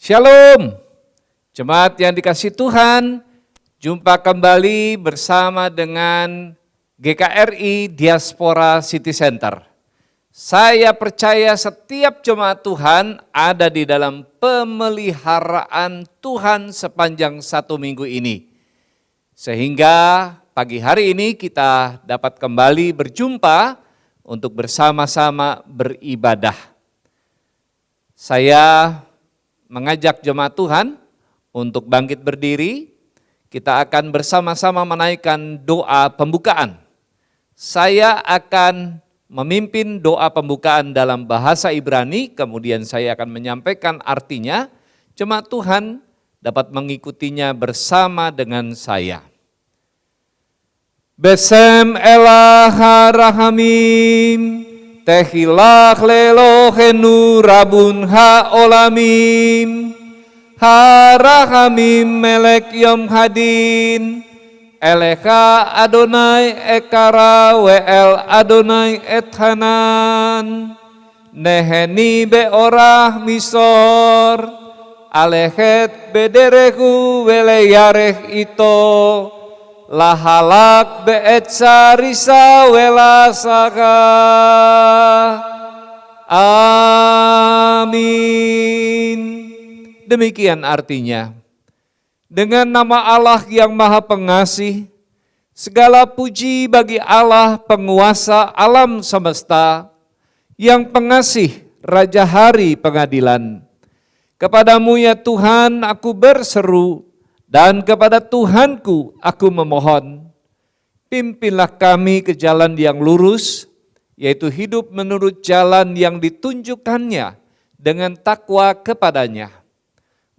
Shalom, jemaat yang dikasihi Tuhan, jumpa kembali bersama dengan GKRI Diaspora City Center. Saya percaya setiap jemaat Tuhan ada di dalam pemeliharaan Tuhan sepanjang satu minggu ini. Sehingga pagi hari ini kita dapat kembali berjumpa untuk bersama-sama beribadah. Saya mengajak jemaat Tuhan untuk bangkit berdiri, kita akan bersama-sama menaikkan doa pembukaan. Saya akan memimpin doa pembukaan dalam bahasa Ibrani, kemudian saya akan menyampaikan artinya, jemaat Tuhan dapat mengikutinya bersama dengan saya. Besem elah harahamim, tehilach lelohenu rabun haolamim, harahamim melek yom hadin, elecha Adonai ekara we'el Adonai ethanan, neheni beorah misor, alechet bederehu weleyarech ito, lahalak be'etsa risa welasaka. Amin. Demikian artinya. Dengan nama Allah yang Maha Pengasih, segala puji bagi Allah penguasa alam semesta, yang pengasih Raja Hari Pengadilan. Kepadamu ya Tuhan aku berseru, dan kepada Tuhanku aku memohon, pimpinlah kami ke jalan yang lurus, yaitu hidup menurut jalan yang ditunjukkannya dengan takwa kepadanya,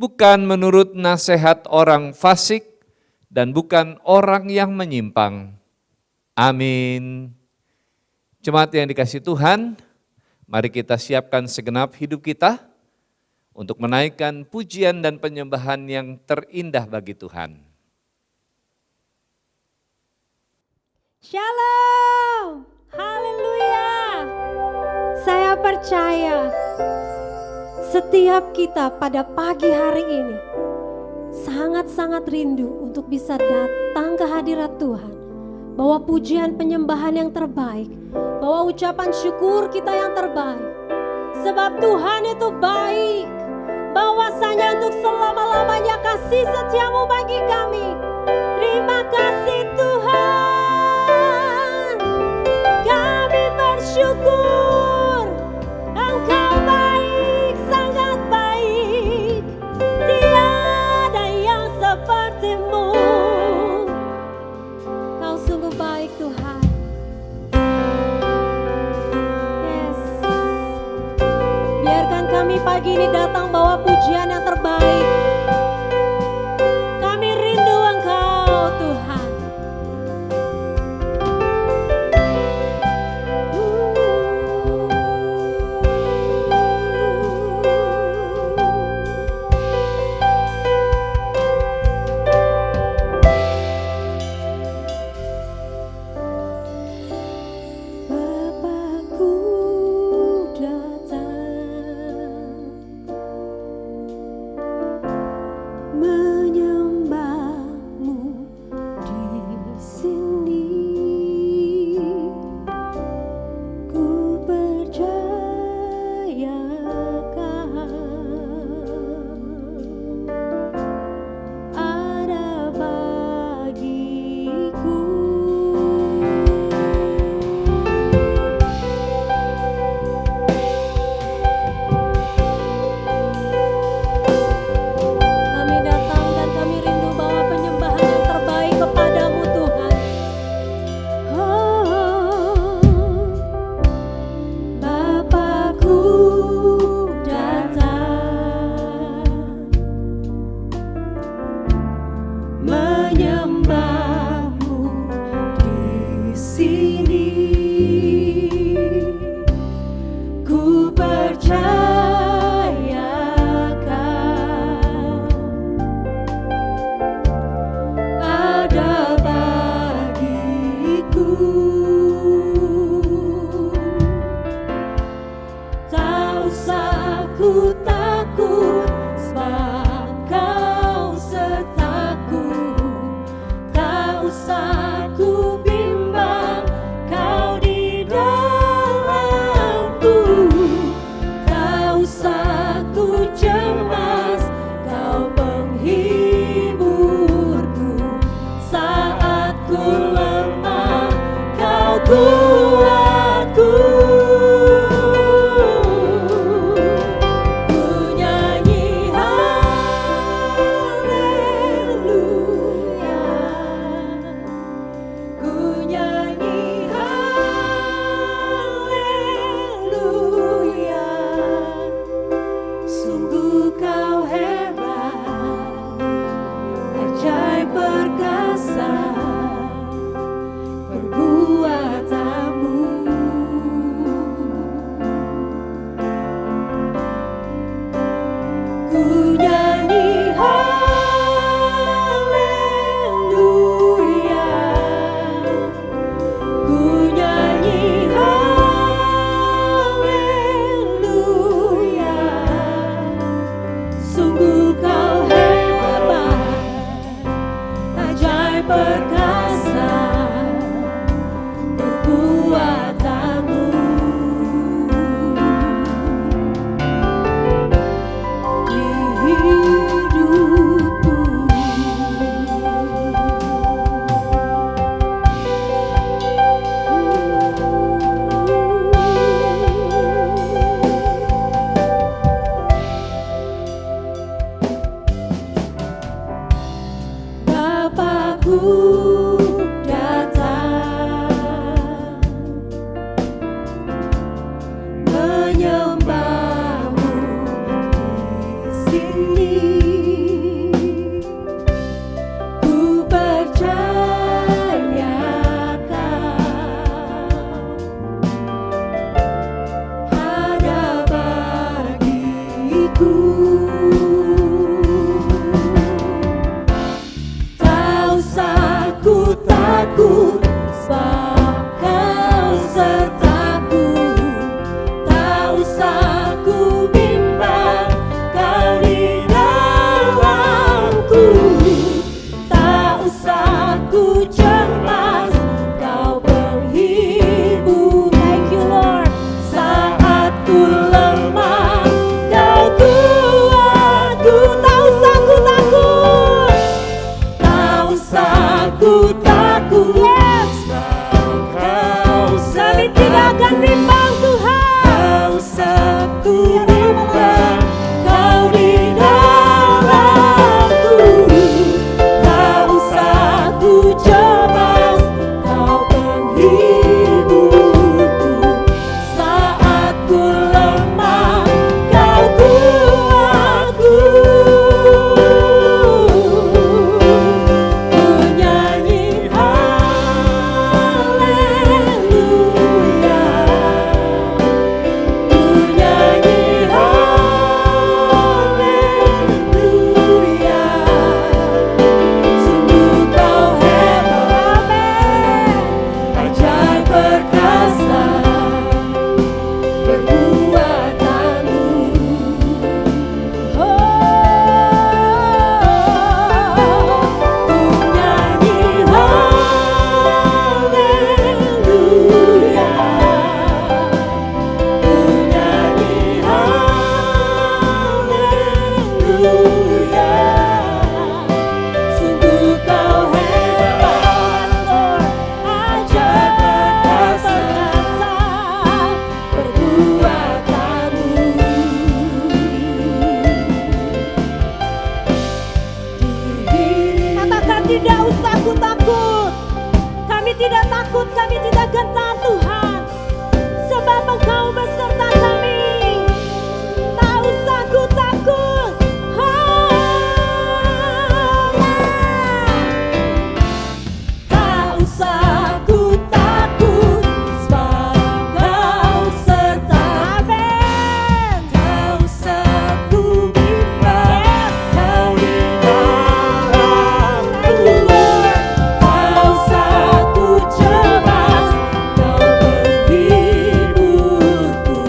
bukan menurut nasihat orang fasik dan bukan orang yang menyimpang. Amin. Jemaat yang dikasihi Tuhan, mari kita siapkan segenap hidup kita untuk menaikkan pujian dan penyembahan yang terindah bagi Tuhan. Shalom, haleluya. Saya percaya setiap kita pada pagi hari ini sangat-sangat rindu untuk bisa datang ke hadirat Tuhan. Bawa pujian penyembahan yang terbaik, bawa ucapan syukur kita yang terbaik. Sebab Tuhan itu baik, bahwasanya untuk selama-lamanya kasih setiamu bagi kami. Terima kasih Tuhan, kami bersyukur, Engkau baik, sangat baik, tiada yang sepertimu. Kau sungguh baik Tuhan. Yes. Biarkan kami pagi ini datang bawa pujian yang terbaik. Kami rindu Engkau Tuhan. Bapakku datang perkasa perbuatanmu. Ku nyanyi haleluya, ku nyanyi haleluya. Sungguh kau hebat, ajaib perkasa perbuatanmu. Di hidupku, Bapakku datang menyembahmu di sini. Ku percaya kau ada bagiku. Tak usah ku takut, sebab kau sertaku. Tak usah ku bimbang, kau di dalamku. Tak usah ku cemas, kau penghibur. Thank you Lord. Saat ku lemah, kau kuatku. Tak usah ku takut, tak usah ku takut. Yes, kami tidak akan bimbang Tuhan. Tak usah ku bimbang, kau di dalamku. Tak usah ku cemas, kau penghiburku. Saat ku lemah, kau kuatku. Ku nyanyi haleluya, ku nyanyi haleluya. Sungguh kau hebat, ajaib perkasa perbuatanmu. Oh, ku nyanyi haleluya, ku nyanyi haleluya. Sungguh kau hebat, Lord, ajaib perkasa perbuatanmu. Katakan tidak usah ku takut. Kami tidak takut, kami tidak gentar Tuhan, sebab Engkau beserta kami. Tak usah ku takut. Tak usah ku takut, sebab Kau serta kami. Tak usah ku bimbang, Kau di dalamku. Tak usah ku cemas, Kau penghiburku.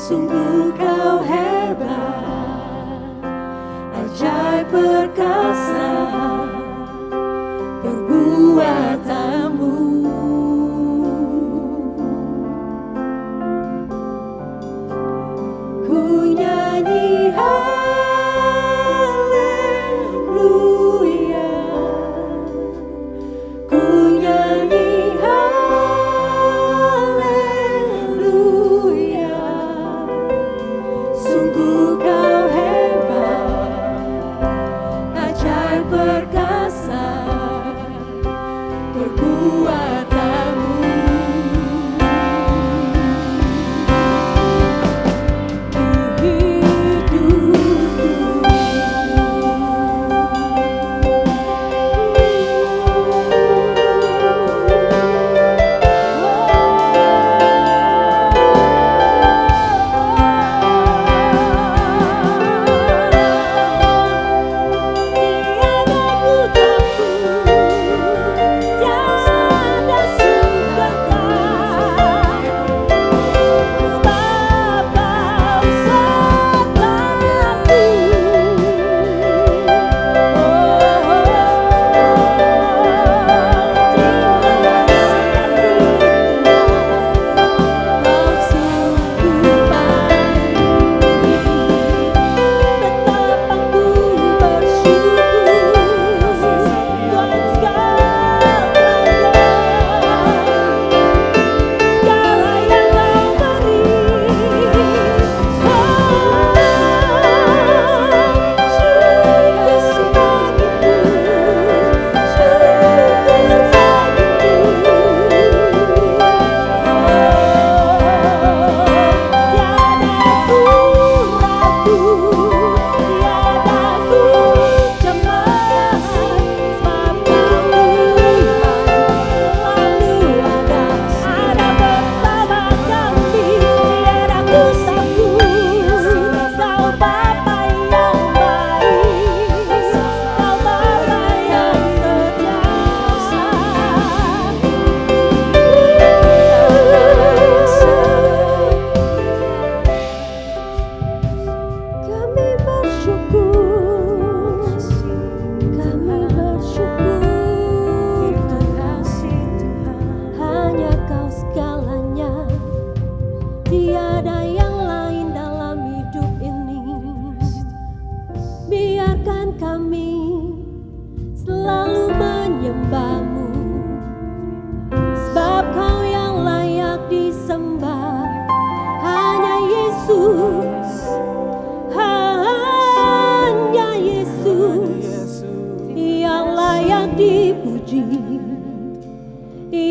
Sungguh kau hebat, ajaib perkasa perbuatanmu. Ku nyanyi haleluya, ku nyanyi haleluya. Sungguh kau hebat, ajaib perkasa perbuatanmu.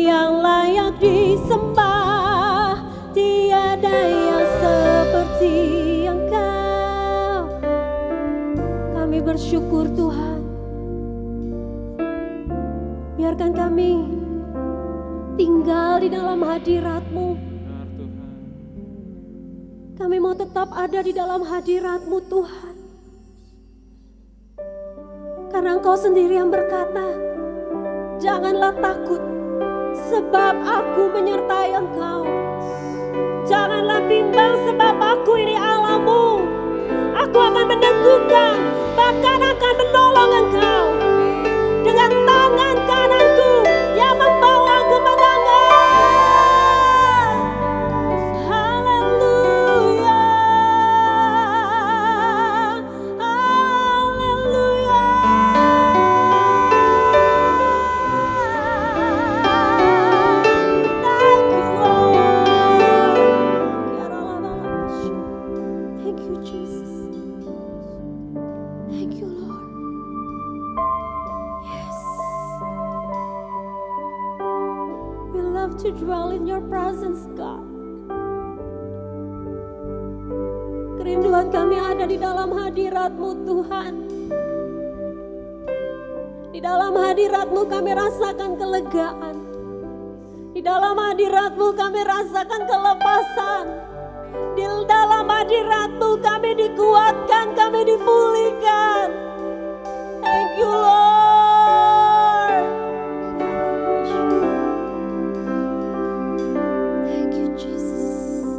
Yang layak disembah, tiada yang seperti Engkau. Kami bersyukur Tuhan, biarkan kami tinggal di dalam hadirat-Mu. Kami mau tetap ada di dalam hadirat-Mu Tuhan, karena Engkau sendiri yang berkata, janganlah takut, sebab aku menyertai engkau. Janganlah bimbang, sebab aku ini Allah-Mu. Aku akan meneguhkan, bahkan akan menolong engkau. Dengan tangan kananku yang membawa kemenangan. Haleluya, haleluya. Thank you, Jesus. Thank you, Lord. Yes. We love to dwell in your presence, God. Kerinduan kami ada di dalam hadirat-Mu, Tuhan. Di dalam hadirat-Mu kami rasakan kelegaan. Di dalam hadirat-Mu kami rasakan kelepasan. Di dalam hadirat-Mu kami dikuatkan, kami dipulihkan. Thank you, Lord. Thank you, Jesus.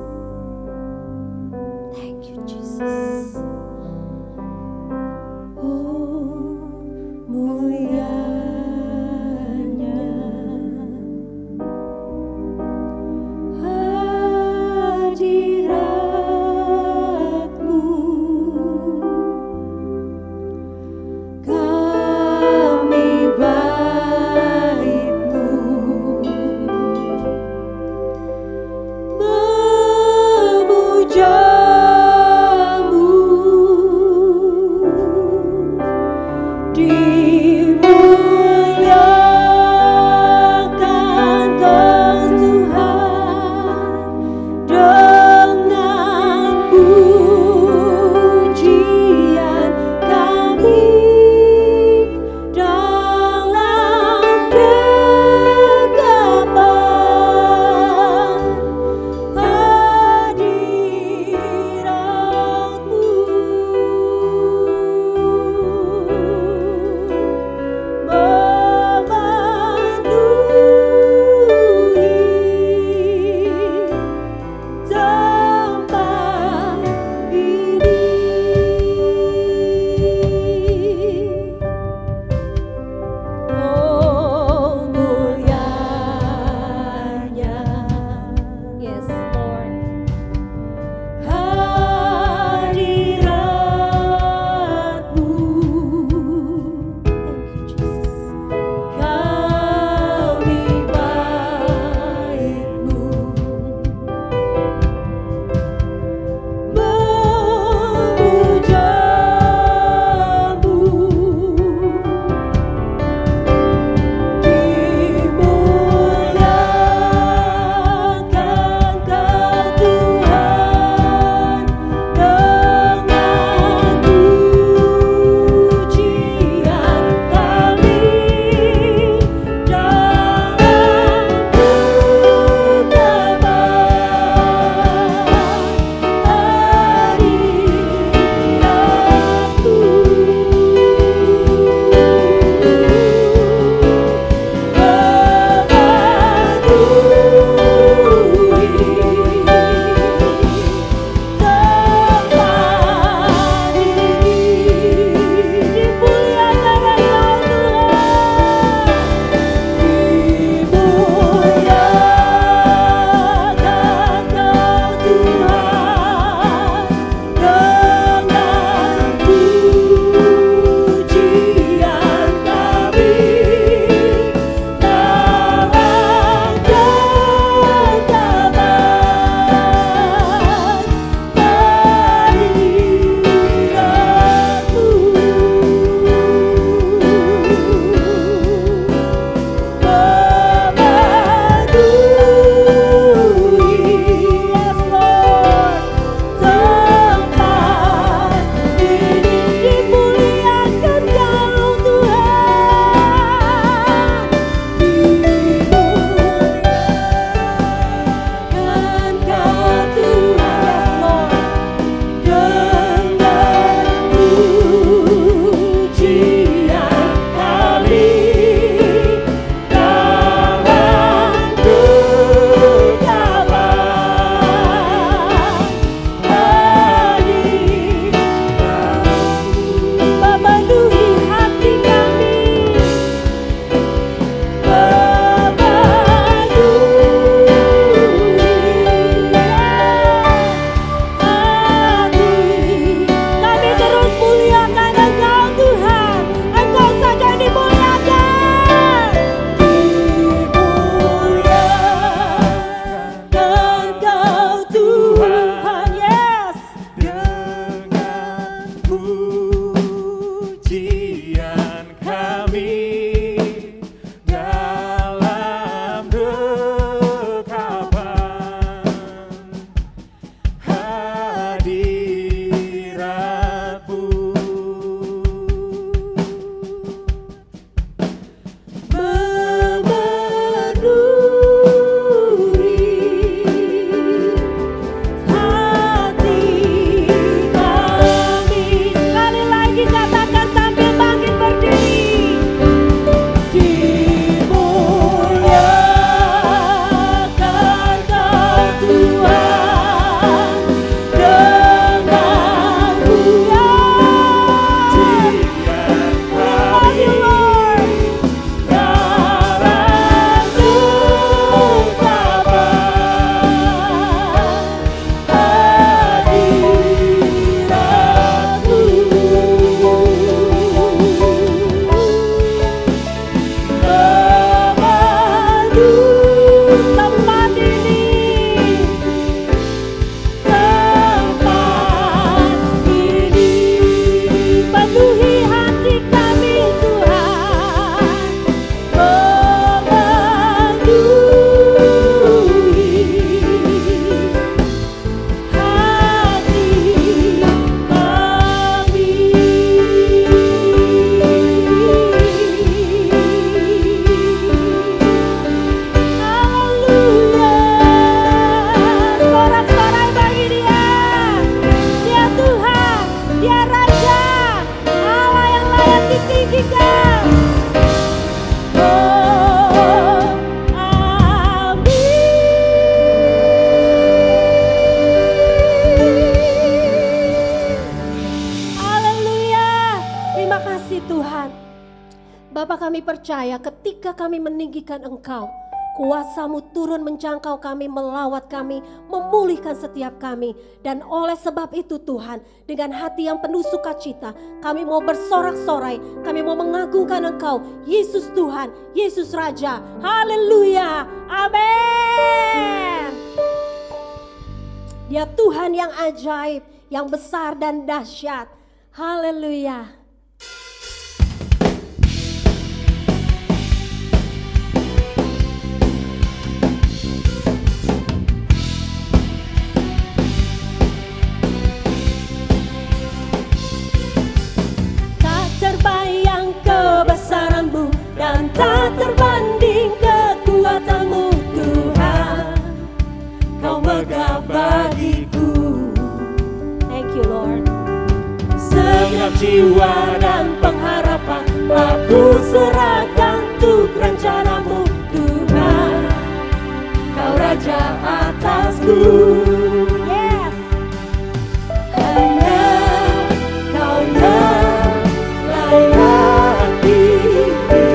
kami percaya ketika kami meninggikan Engkau, kuasa-Mu turun menjangkau kami, melawat kami, memulihkan setiap kami. Dan oleh sebab itu Tuhan, dengan hati yang penuh sukacita, kami mau bersorak-sorai, kami mau mengagungkan Engkau, Yesus Tuhan, Yesus Raja. Haleluya, amin. Dia Tuhan yang ajaib, yang besar dan dahsyat. Haleluya. Terbayang kebesaran-Mu dan tak terbanding kekuatan-Mu Tuhan. Kau megah bagiku. Thank you Lord. Segenap jiwa dan pengharapan aku serahkan untuk rencana-Mu Tuhan. Kau Raja atasku. Yes. Hanya Kau yang layak dipujikan.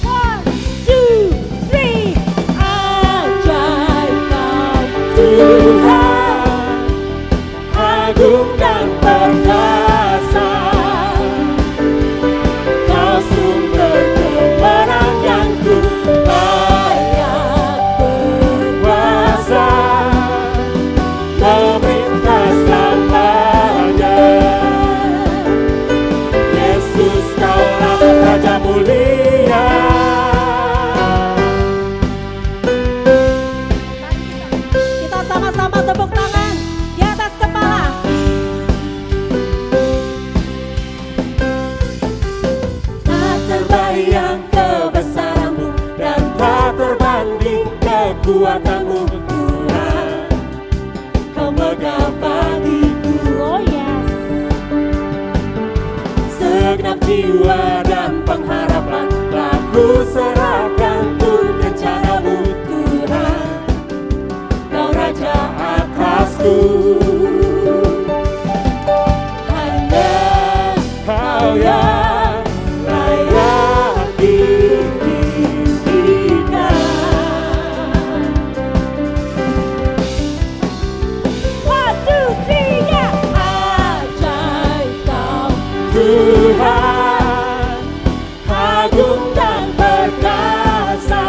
1, 2, 3. Ajaib Kau Tuhan, agung dan perkasa. Kau sumber kemenanganku, layak berkuasa, memerintah selamanya. Yesus Kaulah Raja mulia. Kita sama-sama tepuk tangan di atas kepala. Tak terbayang kebesaran-Mu dan tak terbanding kekuatan-Mu Tuhan. Kau megah bagiku. Oh yes. Segenap jiwa dan pengharapan aku serahkan untuk rencana-Mu Tuhan. Kau Raja atasku. Hanya Kau yang layak ditinggikan. 1, 2, 3. Ajaib Kau Tuhan, agung dan perkasa.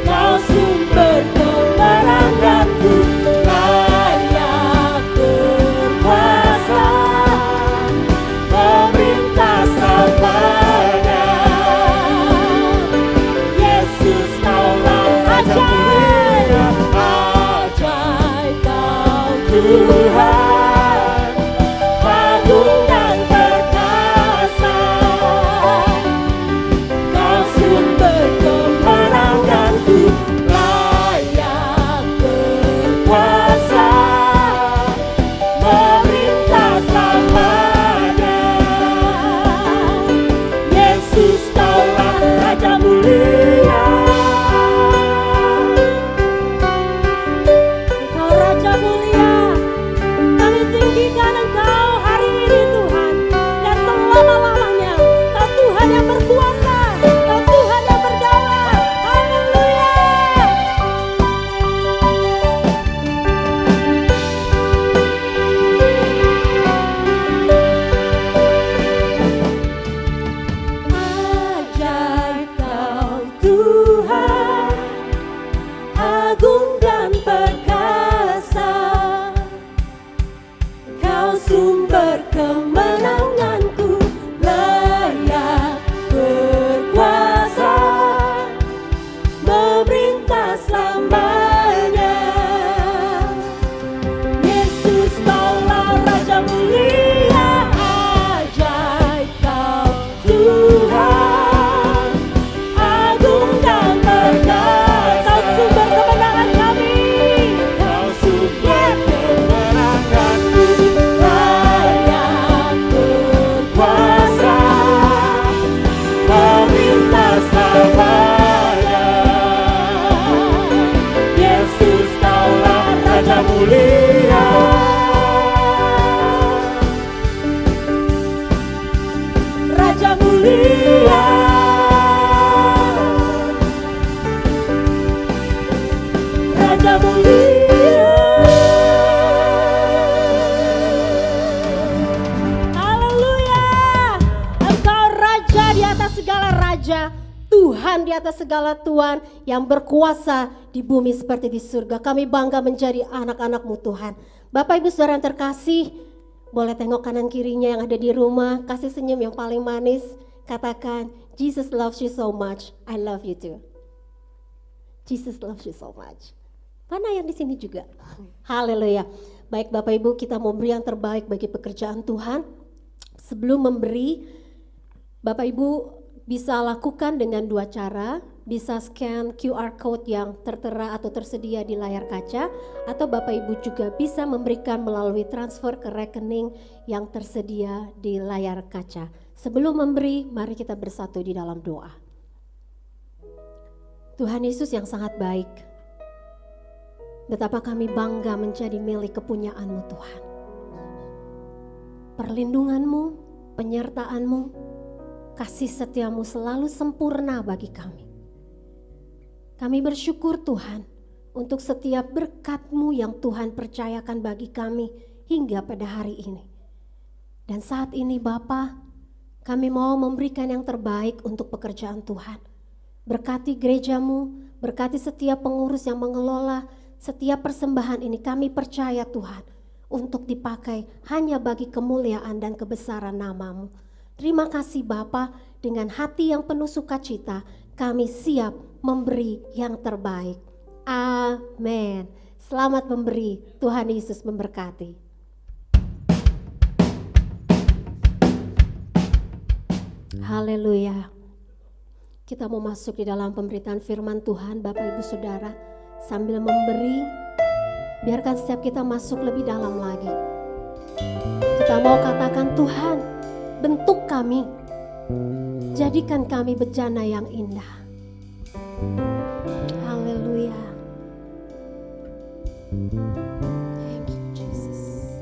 Kau sumber kemenanganku, layak berkuasa, memerintah selamanya. Yesus Kaulah Raja mulia. Ajaib Kau Tuhan, agung dan perkasa. Kau sumber kemenanganku, layak berkuasa, memerintah selamanya. Yesus Kaulah Raja mulia. Kau Raja mulia. Raja mulia. Haleluya. Engkau Raja di atas segala raja, Tuhan di atas segala Tuhan, yang berkuasa di bumi seperti di surga. Kami bangga menjadi anak-anak-Mu Tuhan. Bapak Ibu Saudara yang terkasih, boleh tengok kanan kirinya yang ada di rumah, kasih senyum yang paling manis, katakan, Jesus loves you so much, I love you too. Jesus loves you so much. Mana yang di sini juga? Haleluya. Baik Bapak Ibu, kita mau beri yang terbaik bagi pekerjaan Tuhan. Sebelum memberi, Bapak Ibu bisa lakukan dengan dua cara. Bisa scan QR code yang tertera atau tersedia di layar kaca, atau Bapak Ibu juga bisa memberikan melalui transfer ke rekening yang tersedia di layar kaca. Sebelum memberi, mari kita bersatu di dalam doa. Tuhan Yesus yang sangat baik, betapa kami bangga menjadi milik kepunyaan-Mu Tuhan. Perlindungan-Mu, penyertaan-Mu, kasih setia-Mu selalu sempurna bagi kami. Kami bersyukur Tuhan untuk setiap berkat-Mu yang Tuhan percayakan bagi kami hingga pada hari ini. Dan saat ini Bapa, kami mau memberikan yang terbaik untuk pekerjaan Tuhan. Berkati gereja-Mu, berkati setiap pengurus yang mengelola setiap persembahan ini. Kami percaya Tuhan untuk dipakai hanya bagi kemuliaan dan kebesaran nama-Mu. Terima kasih Bapa, dengan hati yang penuh sukacita kami siap memberi yang terbaik. Amin. Selamat memberi. Tuhan Yesus memberkati. Haleluya. Kita mau masuk di dalam pemberitaan firman Tuhan, Bapak Ibu Saudara. Sambil memberi, biarkan setiap kita masuk lebih dalam lagi. Kita mau katakan, Tuhan, bentuk kami, jadikan kami bejana yang indah. Haleluya. Thank you, Jesus.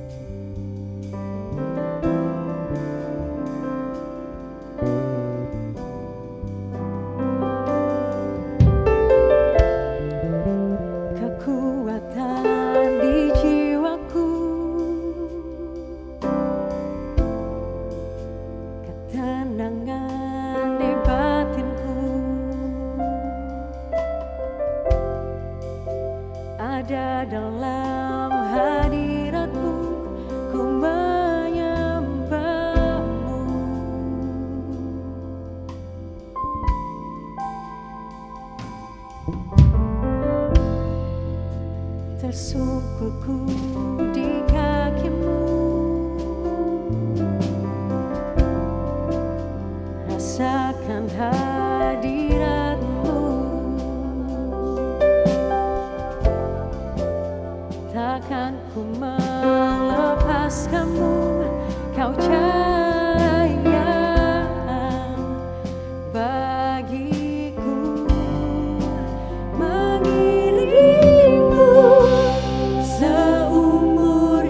Kekuatan di jiwaku, ketenangan di batinku, ada dalam hadirat-Mu, ku menyembah-Mu. Tersungkurku di kaki-Mu, rasakan hadirat-Mu. Takkan ku melepaskan-Mu, Kau cahaya bagiku. Mengiringmu seumur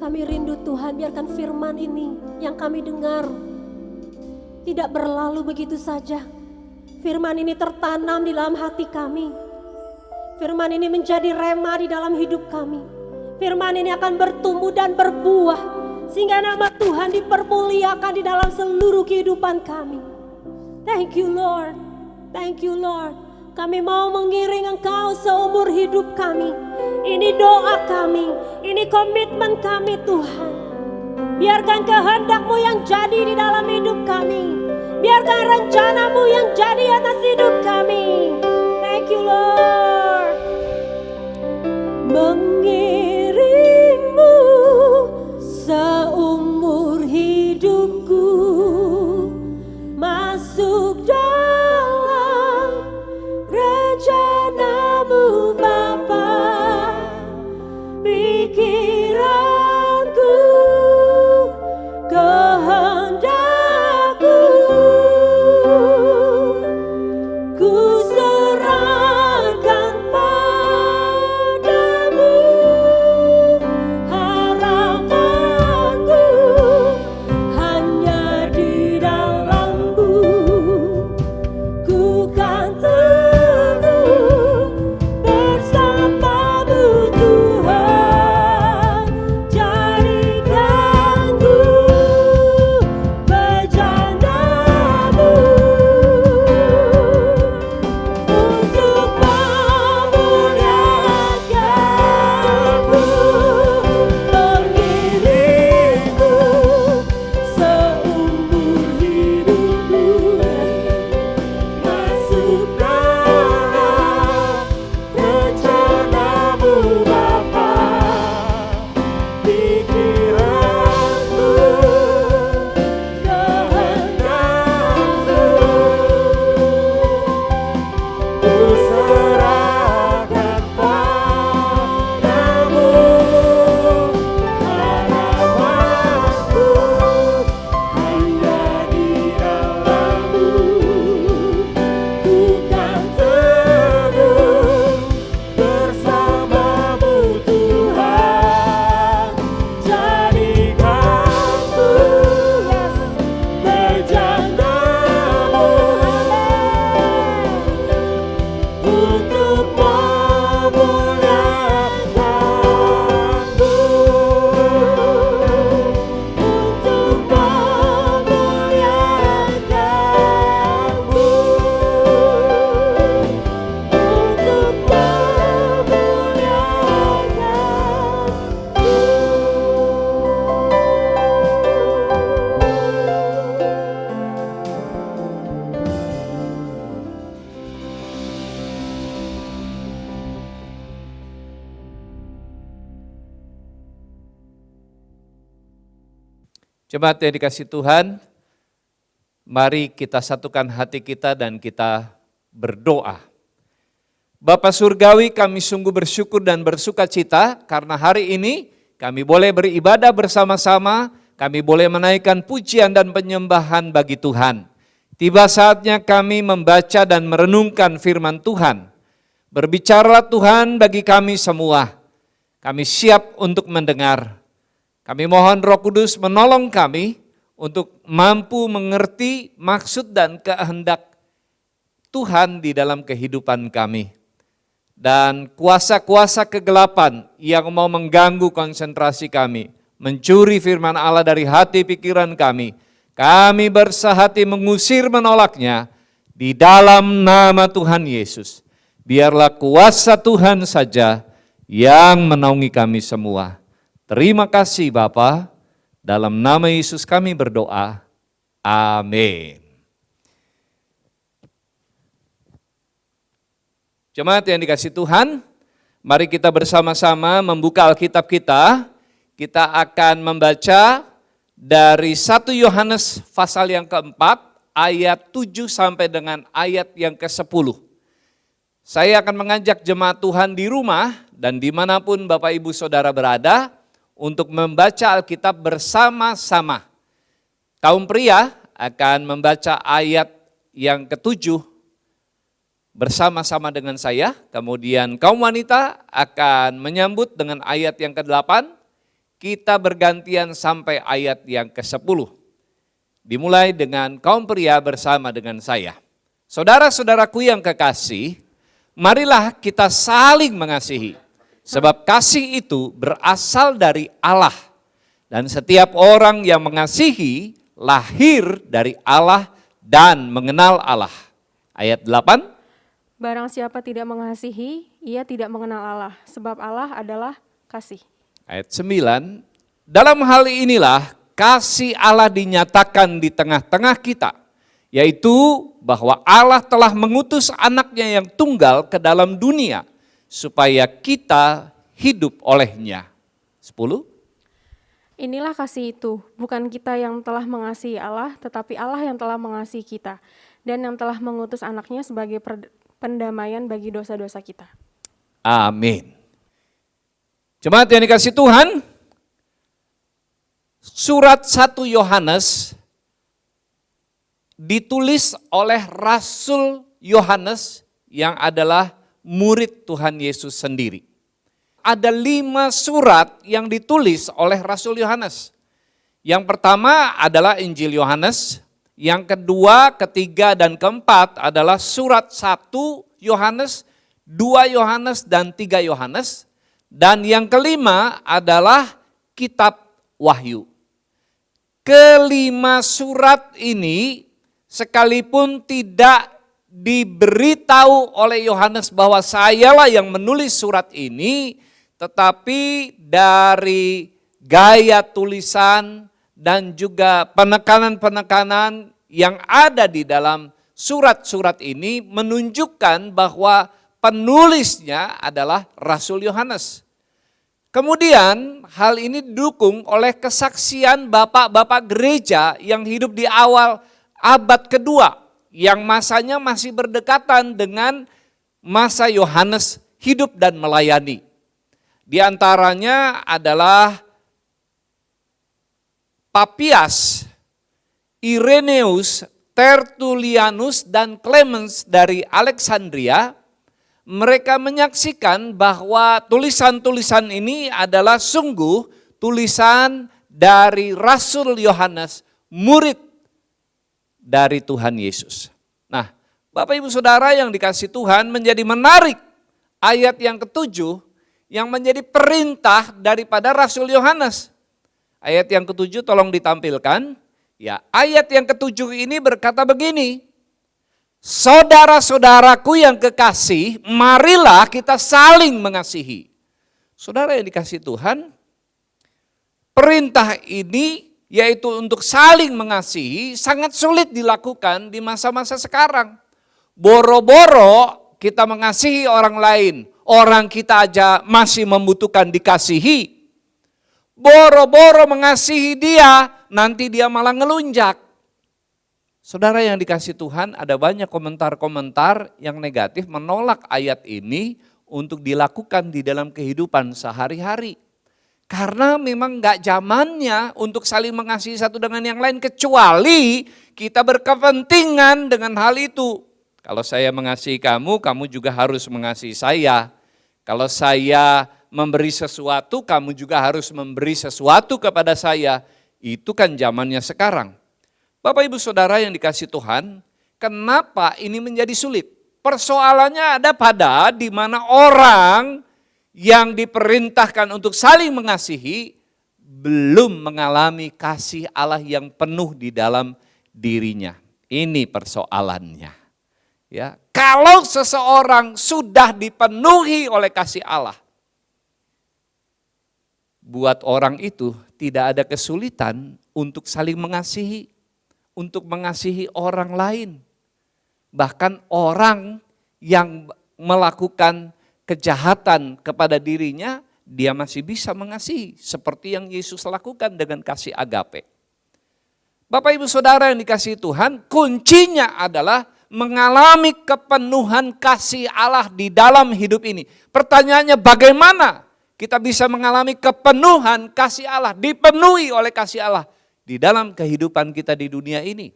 Kami rindu Tuhan, biarkan firman ini yang kami dengar tidak berlalu begitu saja. Firman ini tertanam di dalam hati kami. Firman ini menjadi rema di dalam hidup kami. Firman ini akan bertumbuh dan berbuah, sehingga nama Tuhan dipermuliakan di dalam seluruh kehidupan kami. Thank you Lord, thank you Lord. Kami mau mengiring Engkau seumur hidup kami. Ini doa kami, ini komitmen kami Tuhan. Biarkan kehendak-Mu yang jadi di dalam hidup kami. Biarkan rencana-Mu yang jadi atas hidup kami. Thank you Lord. Mengiring-Mu seumur hidupku, masuk dalam rencana-Mu Bapa. Pikiranku, kehendakku, ku serahkan padamu. Harapanku hanya di dalam-Mu. Ku kan teguh bersama-Mu Tuhan. Jadikan ku berjandamu untuk memuliakan-Mu. Mengiringku seumur hidupku, masuk dalam rencana-Mu Bapa. Pikiranku, kehendakku, ku serahkan padamu. Harapanku hanya di dalam-Mu. Ku kan teguh bersama-Mu Tuhan. Jadikan ku berjandamu untuk memuliakan-Mu. Untuk memuliakan-Mu. Untuk Jemaat yang dikasihi Tuhan, mari kita satukan hati kita dan kita berdoa. Bapa Surgawi, kami sungguh bersyukur dan bersuka cita karena hari ini kami boleh beribadah bersama-sama, kami boleh menaikkan pujian dan penyembahan bagi Tuhan. Tiba saatnya kami membaca dan merenungkan firman Tuhan. Berbicaralah Tuhan bagi kami semua. Kami siap untuk mendengar. Kami mohon Roh Kudus menolong kami untuk mampu mengerti maksud dan kehendak Tuhan di dalam kehidupan kami. Dan kuasa-kuasa kegelapan yang mau mengganggu konsentrasi kami, mencuri firman Allah dari hati pikiran kami bersahati mengusir menolaknya di dalam nama Tuhan Yesus. Biarlah kuasa Tuhan saja yang menaungi kami semua. Terima kasih Bapa, dalam nama Yesus kami berdoa. Amin. Jemaat yang dikasihi Tuhan, mari kita bersama-sama membuka Alkitab kita. Kita akan membaca dari 1 Yohanes pasal yang keempat, ayat 7 sampai dengan ayat yang ke-10. Saya akan mengajak jemaat Tuhan di rumah dan dimanapun Bapak Ibu Saudara berada, untuk membaca Alkitab bersama-sama. Kaum pria akan membaca ayat yang ke-7 bersama-sama dengan saya, kemudian kaum wanita akan menyambut dengan ayat yang ke-8, kita bergantian sampai ayat yang ke-10. Dimulai dengan kaum pria bersama dengan saya. Saudara-saudaraku yang kekasih, marilah kita saling mengasihi. Sebab kasih itu berasal dari Allah. Dan setiap orang yang mengasihi lahir dari Allah dan mengenal Allah. Ayat 8. Barang siapa tidak mengasihi, ia tidak mengenal Allah, sebab Allah adalah kasih. Ayat 9. Dalam hal inilah kasih Allah dinyatakan di tengah-tengah kita, yaitu bahwa Allah telah mengutus anaknya yang tunggal ke dalam dunia, supaya kita hidup olehnya. 10. Inilah kasih itu, bukan kita yang telah mengasihi Allah, tetapi Allah yang telah mengasihi kita, dan yang telah mengutus anaknya sebagai pendamaian bagi dosa-dosa kita. Amin. Jemaat yang dikasih Tuhan, surat 1 Yohanes ditulis oleh Rasul Yohanes yang adalah murid Tuhan Yesus sendiri. Ada 5 surat yang ditulis oleh Rasul Yohanes. Yang pertama adalah Injil Yohanes, yang kedua, ketiga, dan keempat adalah surat 1 Yohanes, 2 Yohanes, dan 3 Yohanes. Dan yang kelima adalah kitab Wahyu. Kelima surat ini sekalipun tidak diberitahu oleh Yohanes bahwa sayalah yang menulis surat ini, tetapi dari gaya tulisan dan juga penekanan-penekanan yang ada di dalam surat-surat ini menunjukkan bahwa penulisnya adalah Rasul Yohanes. Kemudian hal ini didukung oleh kesaksian bapak-bapak gereja yang hidup di awal abad kedua, yang masanya masih berdekatan dengan masa Yohanes hidup dan melayani. Di antaranya adalah Papias, Irenaeus, Tertullianus, dan Clemens dari Alexandria. Mereka menyaksikan bahwa tulisan-tulisan ini adalah sungguh tulisan dari Rasul Yohanes, murid dari Tuhan Yesus. Nah, Bapak Ibu Saudara yang dikasih Tuhan, menjadi menarik ayat yang ke-7 yang menjadi perintah daripada Rasul Yohanes. Ayat yang ke-7 tolong ditampilkan. Ya, ayat yang ke-7 ini berkata begini. Saudara-saudaraku yang kekasih, marilah kita saling mengasihi. Saudara yang dikasih Tuhan, perintah ini yaitu untuk saling mengasihi sangat sulit dilakukan di masa-masa sekarang. Boro-boro kita mengasihi orang lain, orang kita aja masih membutuhkan dikasihi. Boro-boro mengasihi dia, nanti dia malah ngelunjak. Saudara yang dikasih Tuhan, ada banyak komentar-komentar yang negatif menolak ayat ini untuk dilakukan di dalam kehidupan sehari-hari. Karena memang gak zamannya untuk saling mengasihi satu dengan yang lain, kecuali kita berkepentingan dengan hal itu. Kalau saya mengasihi kamu, kamu juga harus mengasihi saya. Kalau saya memberi sesuatu, kamu juga harus memberi sesuatu kepada saya. Itu kan zamannya sekarang. Bapak Ibu Saudara yang dikasih Tuhan, kenapa ini menjadi sulit? Persoalannya ada pada di mana orang yang diperintahkan untuk saling mengasihi belum mengalami kasih Allah yang penuh di dalam dirinya. Ini persoalannya. Ya, kalau seseorang sudah dipenuhi oleh kasih Allah, buat orang itu tidak ada kesulitan untuk saling mengasihi, untuk mengasihi orang lain. Bahkan orang yang melakukan kejahatan kepada dirinya, dia masih bisa mengasihi seperti yang Yesus lakukan dengan kasih agape. Bapak Ibu Saudara yang dikasihi Tuhan, kuncinya adalah mengalami kepenuhan kasih Allah di dalam hidup ini. Pertanyaannya, bagaimana kita bisa mengalami kepenuhan kasih Allah, dipenuhi oleh kasih Allah di dalam kehidupan kita di dunia ini?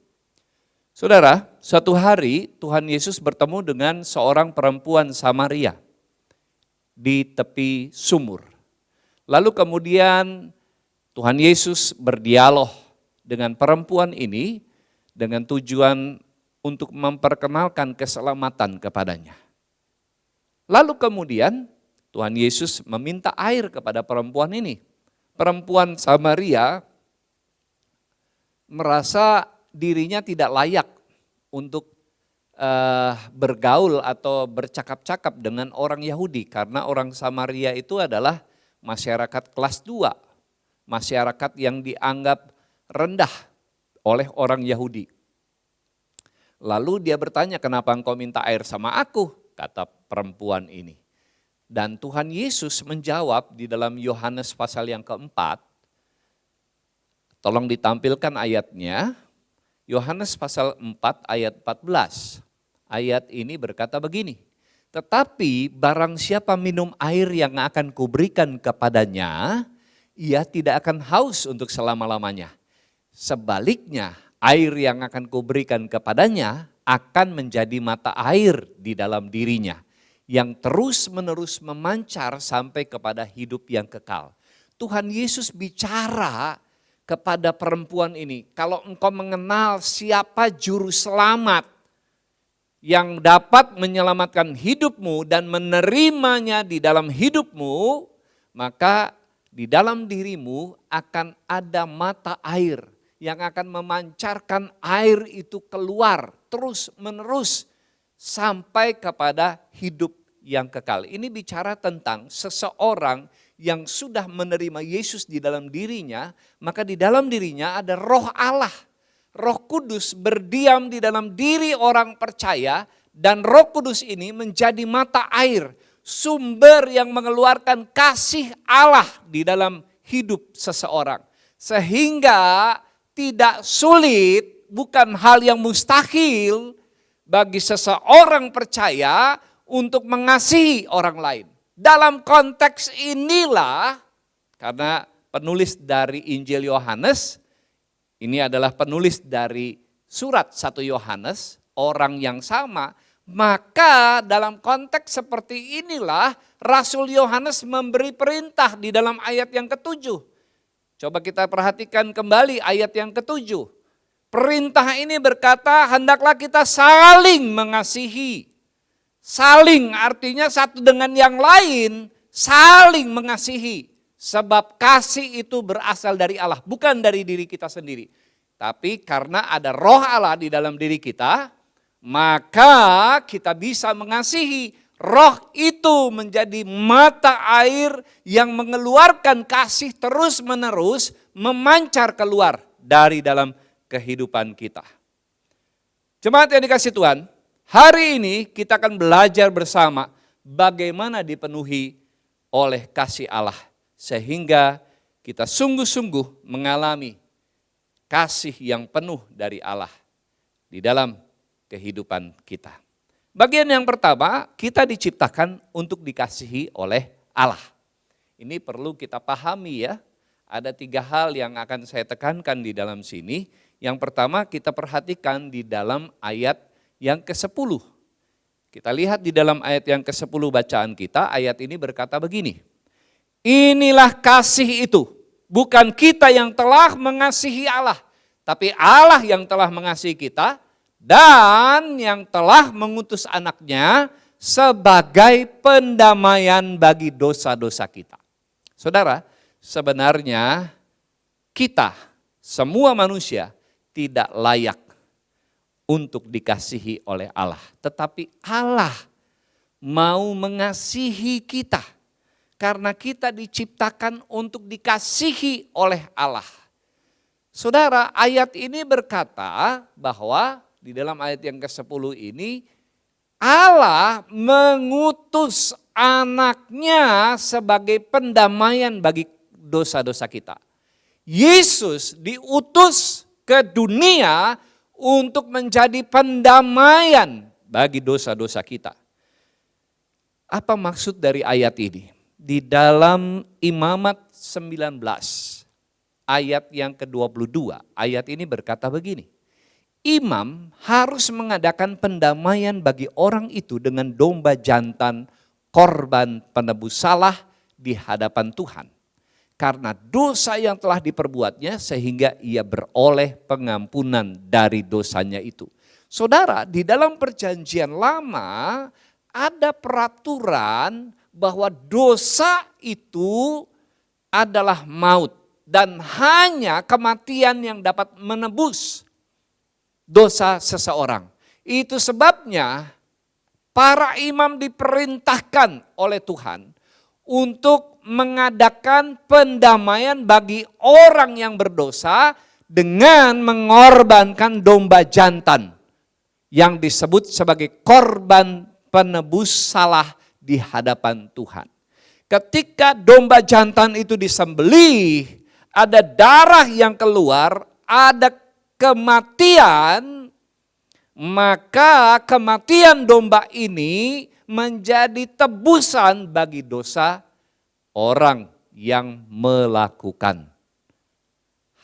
Saudara, suatu hari Tuhan Yesus bertemu dengan seorang perempuan Samaria di tepi sumur. Lalu kemudian Tuhan Yesus berdialog dengan perempuan ini dengan tujuan untuk memperkenalkan keselamatan kepadanya. Lalu kemudian Tuhan Yesus meminta air kepada perempuan ini. Perempuan Samaria merasa dirinya tidak layak untuk bergaul atau bercakap-cakap dengan orang Yahudi, karena orang Samaria itu adalah masyarakat kelas 2, masyarakat yang dianggap rendah oleh orang Yahudi. Lalu dia bertanya, kenapa engkau minta air sama aku? Kata perempuan ini. Dan Tuhan Yesus menjawab di dalam Yohanes pasal yang keempat. Tolong ditampilkan ayatnya. Yohanes pasal 4 ayat 14. Ayat ini berkata begini. Tetapi barang siapa minum air yang akan kuberikan kepadanya, ia tidak akan haus untuk selama-lamanya. Sebaliknya, air yang akan kuberikan kepadanya akan menjadi mata air di dalam dirinya, yang terus-menerus memancar sampai kepada hidup yang kekal. Tuhan Yesus bicara kepada perempuan ini, kalau engkau mengenal siapa juru selamat yang dapat menyelamatkan hidupmu dan menerimanya di dalam hidupmu, maka di dalam dirimu akan ada mata air yang akan memancarkan air itu keluar terus menerus sampai kepada hidup yang kekal. Ini bicara tentang seseorang yang sudah menerima Yesus di dalam dirinya, maka di dalam dirinya ada Roh Allah. Roh Kudus berdiam di dalam diri orang percaya, dan Roh Kudus ini menjadi mata air, sumber yang mengeluarkan kasih Allah di dalam hidup seseorang. Sehingga tidak sulit, bukan hal yang mustahil bagi seseorang percaya untuk mengasihi orang lain. Dalam konteks inilah, karena penulis dari Injil Yohanes, ini adalah penulis dari surat 1 Yohanes, orang yang sama, maka dalam konteks seperti inilah Rasul Yohanes memberi perintah di dalam ayat yang ke-7. Coba kita perhatikan kembali ayat yang ke-7. Perintah ini berkata, hendaklah kita saling mengasihi. Saling artinya satu dengan yang lain, saling mengasihi. Sebab kasih itu berasal dari Allah, bukan dari diri kita sendiri. Tapi karena ada Roh Allah di dalam diri kita, maka kita bisa mengasihi. Roh itu menjadi mata air yang mengeluarkan kasih terus menerus, memancar keluar dari dalam kehidupan kita. Jemaat yang dikasihi Tuhan, hari ini kita akan belajar bersama bagaimana dipenuhi oleh kasih Allah. Sehingga kita sungguh-sungguh mengalami kasih yang penuh dari Allah di dalam kehidupan kita. Bagian yang pertama, kita diciptakan untuk dikasihi oleh Allah. Ini perlu kita pahami ya. Ada 3 hal yang akan saya tekankan di dalam sini. Yang pertama kita perhatikan di dalam ayat yang ke-10. Kita lihat di dalam ayat yang ke-10 bacaan kita, ayat ini berkata begini. Inilah kasih itu, bukan kita yang telah mengasihi Allah, tapi Allah yang telah mengasihi kita dan yang telah mengutus anaknya sebagai pendamaian bagi dosa-dosa kita. Saudara, sebenarnya kita, semua manusia tidak layak untuk dikasihi oleh Allah. Tetapi Allah mau mengasihi kita. Karena kita diciptakan untuk dikasihi oleh Allah. Saudara, ayat ini berkata bahwa di dalam ayat yang ke-10 ini, Allah mengutus anaknya sebagai pendamaian bagi dosa-dosa kita. Yesus diutus ke dunia untuk menjadi pendamaian bagi dosa-dosa kita. Apa maksud dari ayat ini? Di dalam Imamat 19 ayat yang ke-22, ayat ini berkata begini. Imam harus mengadakan pendamaian bagi orang itu dengan domba jantan korban penebus salah di hadapan Tuhan. karena dosa yang telah diperbuatnya sehingga ia beroleh pengampunan dari dosanya itu. Saudara, di dalam perjanjian lama ada peraturan bahwa dosa itu adalah maut dan hanya kematian yang dapat menebus dosa seseorang. Itu sebabnya para imam diperintahkan oleh Tuhan untuk mengadakan pendamaian bagi orang yang berdosa dengan mengorbankan domba jantan yang disebut sebagai korban penebus salah di hadapan Tuhan. Ketika domba jantan itu disembelih, ada darah yang keluar, ada kematian, maka kematian domba ini menjadi tebusan bagi dosa orang yang melakukan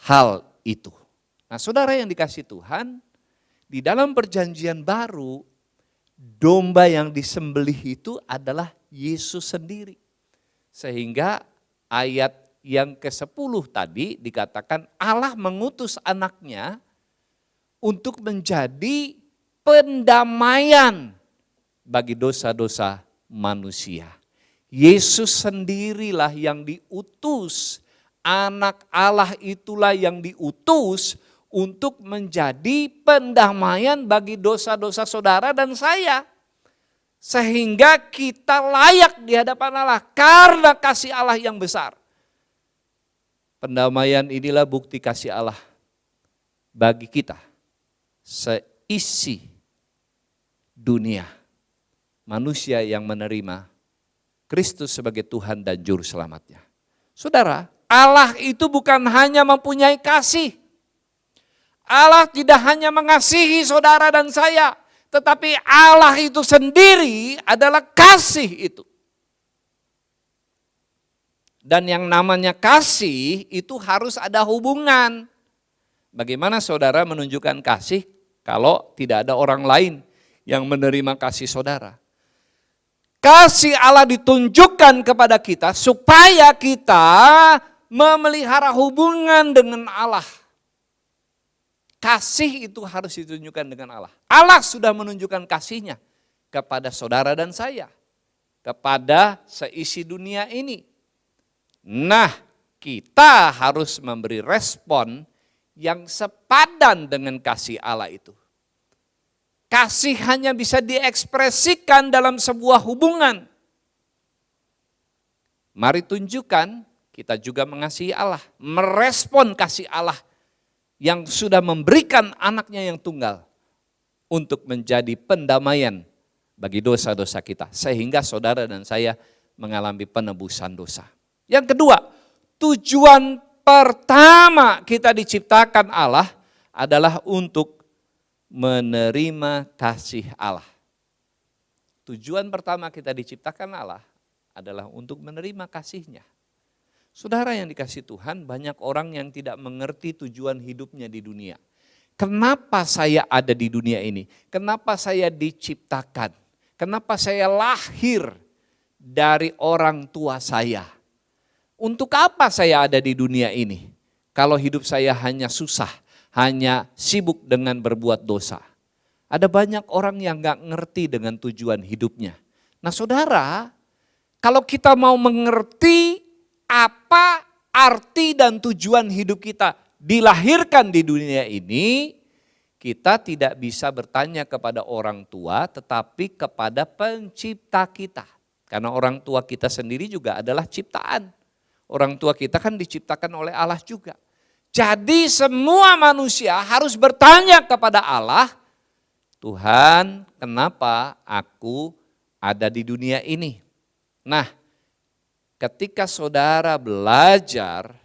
hal itu. Nah, saudara yang dikasihi Tuhan, di dalam perjanjian baru, domba yang disembelih itu adalah Yesus sendiri. Sehingga ayat yang ke-10 tadi dikatakan Allah mengutus anaknya untuk menjadi pendamaian bagi dosa-dosa manusia. Yesus sendirilah yang diutus, anak Allah itulah yang diutus untuk menjadi pendamaian bagi dosa-dosa saudara dan saya. Sehingga kita layak di hadapan Allah karena kasih Allah yang besar. Pendamaian inilah bukti kasih Allah bagi kita seisi dunia. Manusia yang menerima Kristus sebagai Tuhan dan Juru Selamatnya. Saudara, Allah itu bukan hanya mempunyai kasih. Allah tidak hanya mengasihi saudara dan saya, tetapi Allah itu sendiri adalah kasih itu. Dan yang namanya kasih itu harus ada hubungan. Bagaimana saudara menunjukkan kasih kalau tidak ada orang lain yang menerima kasih saudara? Kasih Allah ditunjukkan kepada kita supaya kita memelihara hubungan dengan Allah. Kasih itu harus ditunjukkan dengan Allah. Allah sudah menunjukkan kasihnya kepada saudara dan saya, kepada seisi dunia ini. Nah, kita harus memberi respon yang sepadan dengan kasih Allah itu. Kasih hanya bisa diekspresikan dalam sebuah hubungan. Mari tunjukkan kita juga mengasihi Allah, merespon kasih Allah yang sudah memberikan anaknya yang tunggal untuk menjadi pendamaian bagi dosa-dosa kita. Sehingga saudara dan saya mengalami penebusan dosa. Yang kedua, tujuan pertama kita diciptakan Allah adalah untuk menerima kasih Allah. Tujuan pertama kita diciptakan Allah adalah untuk menerima kasih-Nya. Saudara yang dikasihi Tuhan, banyak orang yang tidak mengerti tujuan hidupnya di dunia. Kenapa saya ada di dunia ini? Kenapa saya diciptakan? Kenapa saya lahir dari orang tua saya? Untuk apa saya ada di dunia ini? Kalau hidup saya hanya susah, hanya sibuk dengan berbuat dosa. Ada banyak orang yang gak ngerti dengan tujuan hidupnya. Nah saudara, kalau kita mau mengerti apa arti dan tujuan hidup kita dilahirkan di dunia ini, kita tidak bisa bertanya kepada orang tua tetapi kepada pencipta kita. Karena orang tua kita sendiri juga adalah ciptaan. Orang tua kita kan diciptakan oleh Allah juga. Jadi semua manusia harus bertanya kepada Allah, Tuhan, kenapa aku ada di dunia ini? Nah, ketika saudara belajar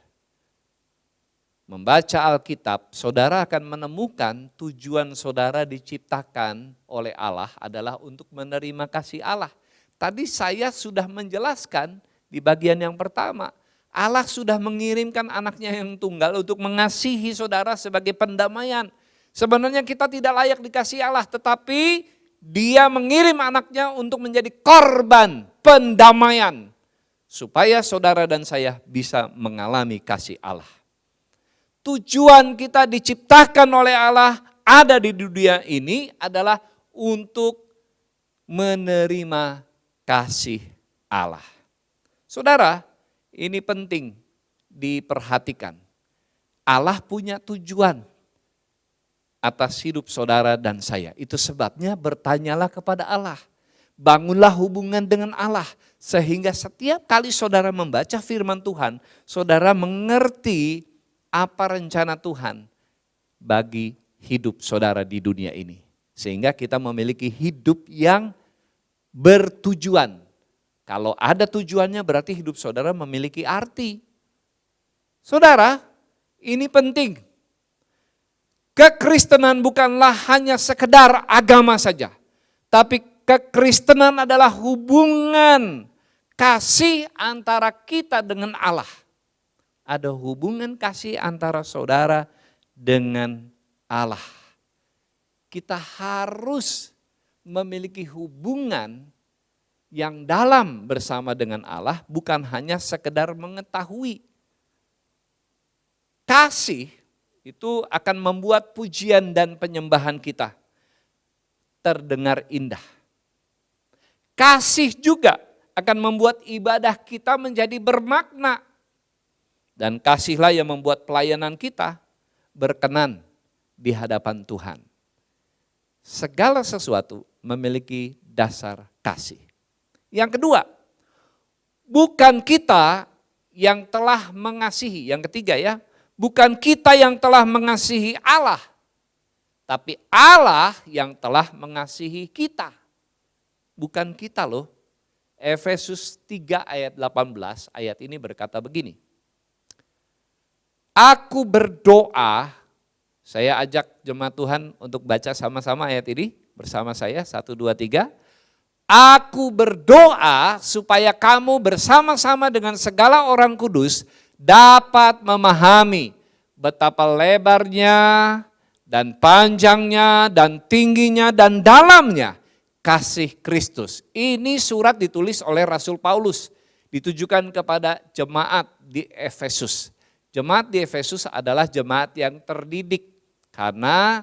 membaca Alkitab, saudara akan menemukan tujuan saudara diciptakan oleh Allah adalah untuk menerima kasih Allah. Tadi saya sudah menjelaskan di bagian yang pertama, Allah sudah mengirimkan anaknya yang tunggal untuk mengasihi saudara sebagai pendamaian. Sebenarnya kita tidak layak dikasihi Allah, tetapi Dia mengirim anaknya untuk menjadi korban pendamaian supaya saudara dan saya bisa mengalami kasih Allah. Tujuan kita diciptakan oleh Allah ada di dunia ini adalah untuk menerima kasih Allah. Saudara, ini penting diperhatikan. Allah punya tujuan atas hidup saudara dan saya. Itu sebabnya bertanyalah kepada Allah. Bangunlah hubungan dengan Allah. Sehingga setiap kali saudara membaca firman Tuhan, saudara mengerti apa rencana Tuhan bagi hidup saudara di dunia ini. Sehingga kita memiliki hidup yang bertujuan. Kalau ada tujuannya berarti hidup saudara memiliki arti. Saudara, ini penting. Kekristenan bukanlah hanya sekedar agama saja. Tapi kekristenan adalah hubungan kasih antara kita dengan Allah. Ada hubungan kasih antara saudara dengan Allah. Kita harus memiliki hubungan yang dalam bersama dengan Allah, bukan hanya sekedar mengetahui. Kasih itu akan membuat pujian dan penyembahan kita terdengar indah. Kasih juga akan membuat ibadah kita menjadi bermakna. Dan kasihlah yang membuat pelayanan kita berkenan di hadapan Tuhan. Segala sesuatu memiliki dasar kasih. Yang kedua, bukan kita yang telah mengasihi. Yang ketiga ya, bukan kita yang telah mengasihi Allah. Tapi Allah yang telah mengasihi kita. Bukan kita loh. Efesus 3 ayat 18, ayat ini berkata begini. Aku berdoa, saya ajak jemaat Tuhan untuk baca sama-sama ayat ini bersama saya, 1, 2, 3. Aku berdoa supaya kamu bersama-sama dengan segala orang kudus dapat memahami betapa lebarnya dan panjangnya dan tingginya dan dalamnya kasih Kristus. Ini surat ditulis oleh Rasul Paulus, ditujukan kepada jemaat di Efesus. Jemaat di Efesus adalah jemaat yang terdidik karena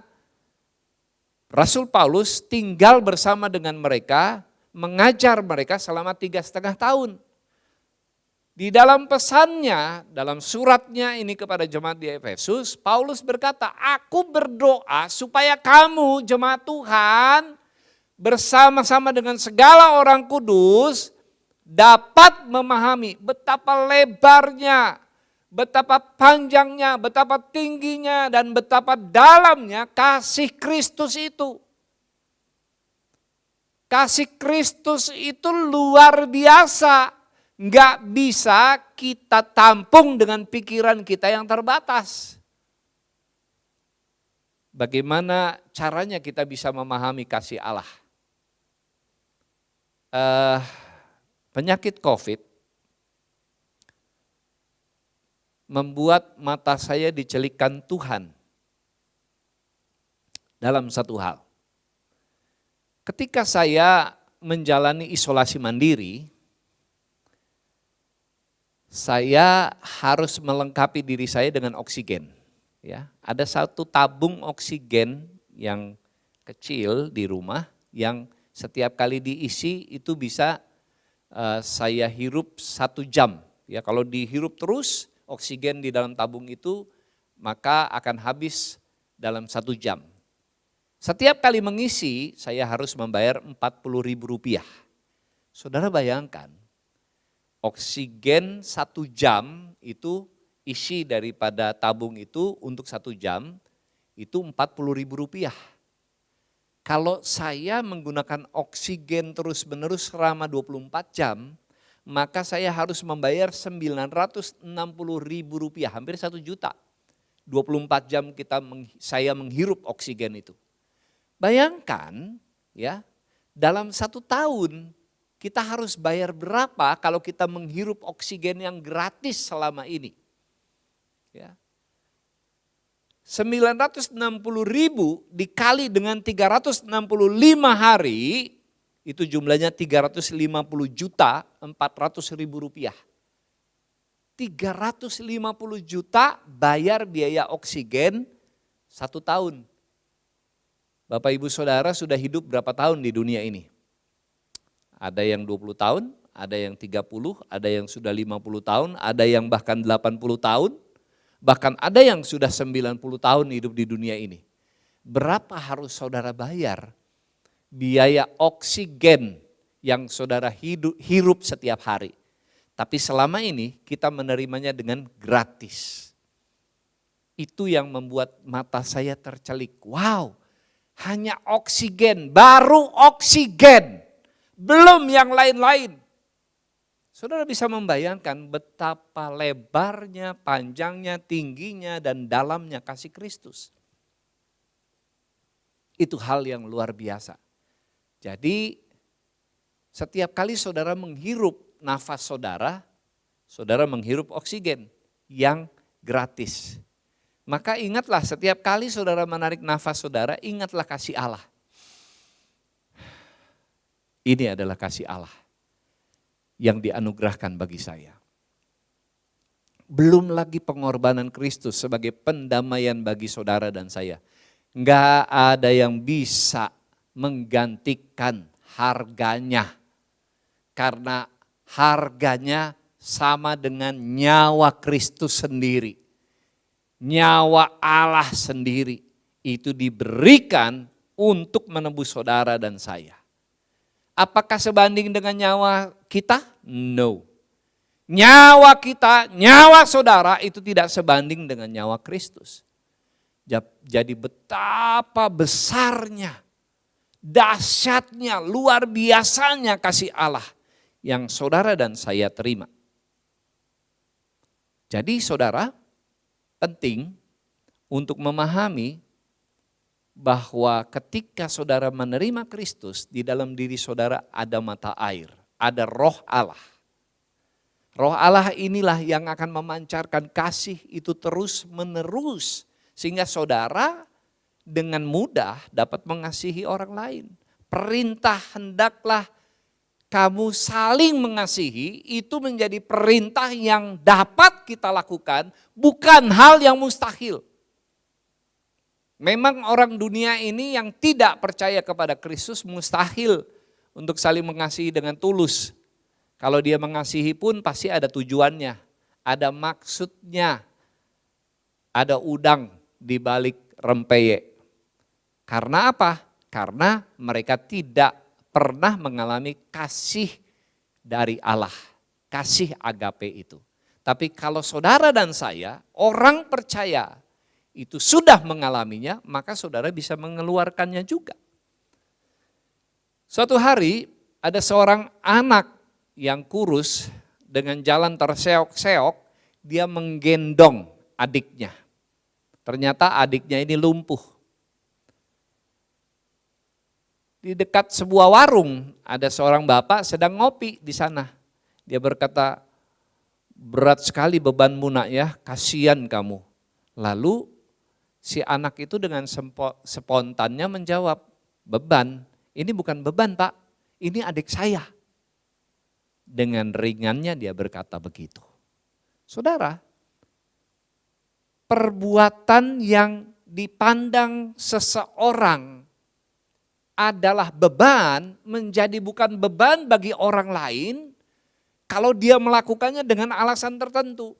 Rasul Paulus tinggal bersama dengan mereka, mengajar mereka selama 3,5 tahun. Di dalam pesannya, dalam suratnya ini kepada jemaat di Efesus, Paulus berkata, aku berdoa supaya kamu jemaat Tuhan bersama-sama dengan segala orang kudus dapat memahami betapa lebarnya, betapa panjangnya, betapa tingginya, dan betapa dalamnya kasih Kristus itu. Kasih Kristus itu luar biasa. Nggak bisa kita tampung dengan pikiran kita yang terbatas. Bagaimana caranya kita bisa memahami kasih Allah? Penyakit COVID membuat mata saya dicelikkan Tuhan dalam satu hal. Ketika saya menjalani isolasi mandiri, saya harus melengkapi diri saya dengan oksigen. Ya, ada satu tabung oksigen yang kecil di rumah yang setiap kali diisi itu bisa saya hirup 1 jam. Ya, kalau dihirup terus oksigen di dalam tabung itu maka akan habis dalam 1 jam. Setiap kali mengisi saya harus membayar Rp40.000. Saudara bayangkan, oksigen 1 jam itu isi daripada tabung itu untuk 1 jam itu Rp40.000. Kalau saya menggunakan oksigen terus-menerus selama 24 jam, maka saya harus membayar Rp960.000, hampir 1 juta. 24 jam saya menghirup oksigen itu. Bayangkan ya, dalam 1 tahun kita harus bayar berapa kalau kita menghirup oksigen yang gratis selama ini. Ya. 960.000 dikali dengan 365 hari, itu jumlahnya 350.400.000 rupiah. 350 juta bayar biaya oksigen 1 tahun. Bapak Ibu Saudara sudah hidup berapa tahun di dunia ini? Ada yang 20 tahun, ada yang 30, ada yang sudah 50 tahun, ada yang bahkan 80 tahun, bahkan ada yang sudah 90 tahun hidup di dunia ini. Berapa harus saudara bayar biaya oksigen yang saudara hirup setiap hari? Tapi selama ini kita menerimanya dengan gratis. Itu yang membuat mata saya tercelik. Wow, hanya oksigen, baru oksigen, belum yang lain-lain. Saudara bisa membayangkan betapa lebarnya, panjangnya, tingginya, dan dalamnya kasih Kristus. Itu hal yang luar biasa. Jadi setiap kali saudara menghirup nafas saudara, saudara menghirup oksigen yang gratis. Maka ingatlah setiap kali saudara menarik nafas saudara, ingatlah kasih Allah. Ini adalah kasih Allah yang dianugerahkan bagi saya. Belum lagi pengorbanan Kristus sebagai pendamaian bagi saudara dan saya. Enggak ada yang bisa menggantikan harganya. Karena harganya sama dengan nyawa Kristus sendiri. Nyawa Allah sendiri itu diberikan untuk menebus saudara dan saya. Apakah sebanding dengan nyawa kita? No. Nyawa kita, nyawa saudara itu tidak sebanding dengan nyawa Kristus. Jadi betapa besarnya, dahsyatnya, luar biasanya kasih Allah yang saudara dan saya terima. Jadi saudara, penting untuk memahami bahwa ketika saudara menerima Kristus, di dalam diri saudara ada mata air, ada roh Allah. Roh Allah inilah yang akan memancarkan kasih itu terus menerus. Sehingga saudara dengan mudah dapat mengasihi orang lain. Perintah hendaklah kamu saling mengasihi itu menjadi perintah yang dapat kita lakukan, bukan hal yang mustahil. Memang orang dunia ini yang tidak percaya kepada Kristus mustahil untuk saling mengasihi dengan tulus. Kalau dia mengasihi pun pasti ada tujuannya, ada maksudnya, ada udang di balik rempeyek. Karena apa? Karena mereka tidak pernah mengalami kasih dari Allah, kasih agape itu. Tapi kalau saudara dan saya, orang percaya itu sudah mengalaminya, maka saudara bisa mengeluarkannya juga. Suatu hari ada seorang anak yang kurus dengan jalan terseok-seok, dia menggendong adiknya. Ternyata adiknya ini lumpuh. Di dekat sebuah warung ada seorang bapak sedang ngopi di sana. Dia berkata, berat sekali bebanmu nak ya, kasihan kamu. Lalu si anak itu dengan spontannya menjawab, beban, ini bukan beban Pak, ini adik saya. Dengan ringannya dia berkata begitu. Saudara, perbuatan yang dipandang seseorang adalah beban menjadi bukan beban bagi orang lain kalau dia melakukannya dengan alasan tertentu.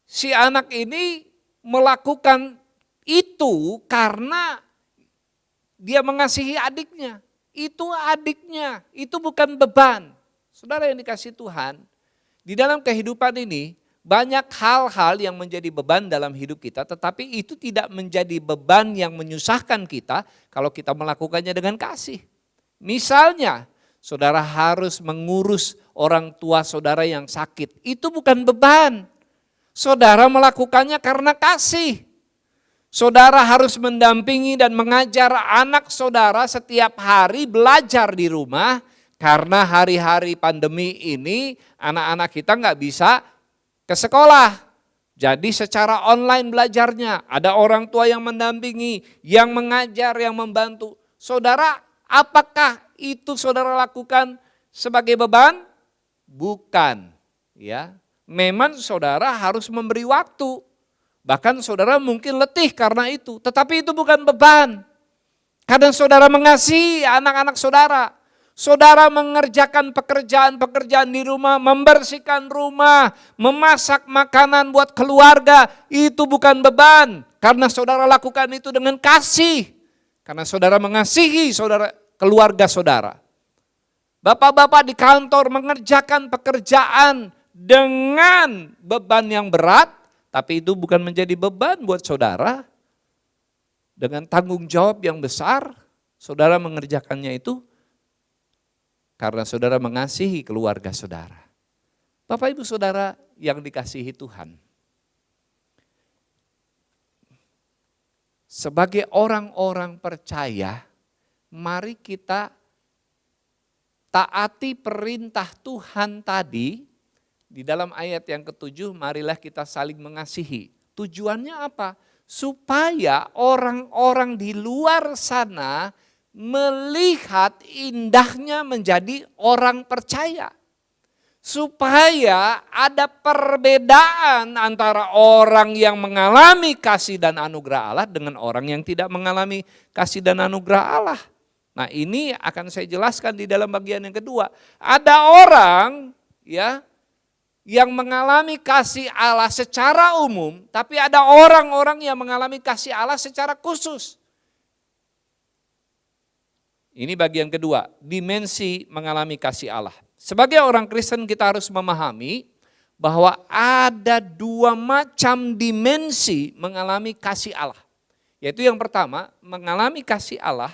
Si anak ini melakukan itu karena dia mengasihi adiknya. Itu adiknya, itu bukan beban. Saudara yang dikasihi Tuhan, di dalam kehidupan ini banyak hal-hal yang menjadi beban dalam hidup kita, tetapi itu tidak menjadi beban yang menyusahkan kita kalau kita melakukannya dengan kasih. Misalnya, saudara harus mengurus orang tua saudara yang sakit, itu bukan beban. Saudara melakukannya karena kasih. Saudara harus mendampingi dan mengajar anak saudara setiap hari belajar di rumah, karena hari-hari pandemi ini anak-anak kita nggak bisa ke sekolah. Jadi secara online belajarnya, ada orang tua yang mendampingi, yang mengajar, yang membantu. Saudara, apakah itu saudara lakukan sebagai beban? Bukan, ya. Memang saudara harus memberi waktu. Bahkan saudara mungkin letih karena itu, tetapi itu bukan beban. Kadang saudara mengasihi anak-anak saudara. Saudara mengerjakan pekerjaan-pekerjaan di rumah, membersihkan rumah, memasak makanan buat keluarga, itu bukan beban. Karena saudara lakukan itu dengan kasih. Karena saudara mengasihi keluarga saudara. Bapak-bapak di kantor mengerjakan pekerjaan dengan beban yang berat, tapi itu bukan menjadi beban buat saudara. Dengan tanggung jawab yang besar, saudara mengerjakannya itu karena saudara mengasihi keluarga saudara. Bapak ibu saudara yang dikasihi Tuhan. Sebagai orang-orang percaya, mari kita taati perintah Tuhan tadi. Di dalam ayat yang ke-7, marilah kita saling mengasihi. Tujuannya apa? Supaya orang-orang di luar sana melihat indahnya menjadi orang percaya. Supaya ada perbedaan antara orang yang mengalami kasih dan anugerah Allah dengan orang yang tidak mengalami kasih dan anugerah Allah. Nah, ini akan saya jelaskan di dalam bagian yang kedua. Ada orang ya yang mengalami kasih Allah secara umum, tapi ada orang-orang yang mengalami kasih Allah secara khusus. Ini bagian kedua, dimensi mengalami kasih Allah. Sebagai orang Kristen kita harus memahami bahwa ada dua macam dimensi mengalami kasih Allah. Yaitu yang pertama, mengalami kasih Allah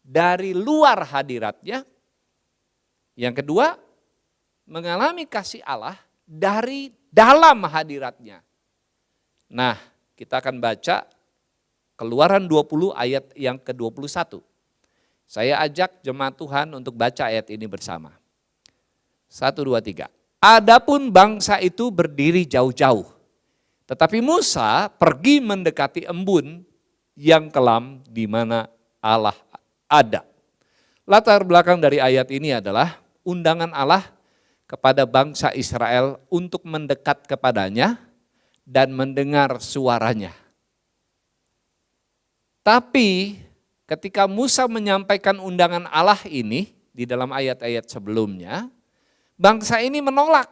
dari luar hadiratnya. Yang kedua, mengalami kasih Allah dari dalam hadiratnya. Nah, kita akan baca Keluaran 20 ayat yang ke-21. Saya ajak jemaat Tuhan untuk baca ayat ini bersama. 1, 2, 3. Adapun bangsa itu berdiri jauh-jauh, tetapi Musa pergi mendekati embun yang kelam di mana Allah ada. Latar belakang dari ayat ini adalah undangan Allah kepada bangsa Israel untuk mendekat kepadanya dan mendengar suaranya. Tapi ketika Musa menyampaikan undangan Allah ini di dalam ayat-ayat sebelumnya, bangsa ini menolak.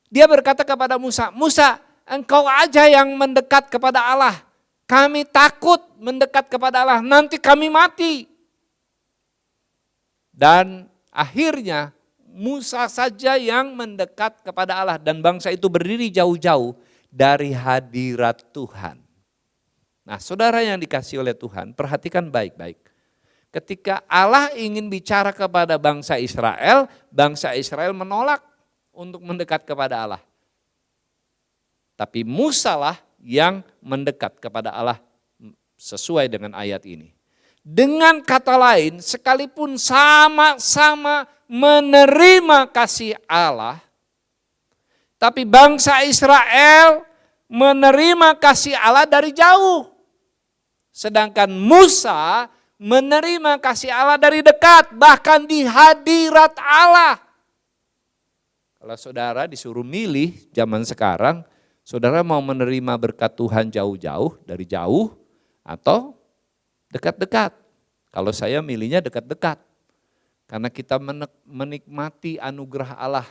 Dia berkata kepada Musa, "Musa, engkau aja yang mendekat kepada Allah. Kami takut mendekat kepada Allah, nanti kami mati." Dan akhirnya Musa saja yang mendekat kepada Allah dan bangsa itu berdiri jauh-jauh dari hadirat Tuhan. Nah, saudara yang dikasihi oleh Tuhan, perhatikan baik-baik. Ketika Allah ingin bicara kepada bangsa Israel menolak untuk mendekat kepada Allah. Tapi Musa lah yang mendekat kepada Allah sesuai dengan ayat ini. Dengan kata lain, sekalipun sama-sama menerima kasih Allah, tapi bangsa Israel menerima kasih Allah dari jauh. Sedangkan Musa menerima kasih Allah dari dekat, bahkan di hadirat Allah. Kalau saudara disuruh milih zaman sekarang, saudara mau menerima berkat Tuhan jauh-jauh, dari jauh, atau dekat-dekat? Kalau saya milihnya dekat-dekat. Karena kita menikmati anugerah Allah.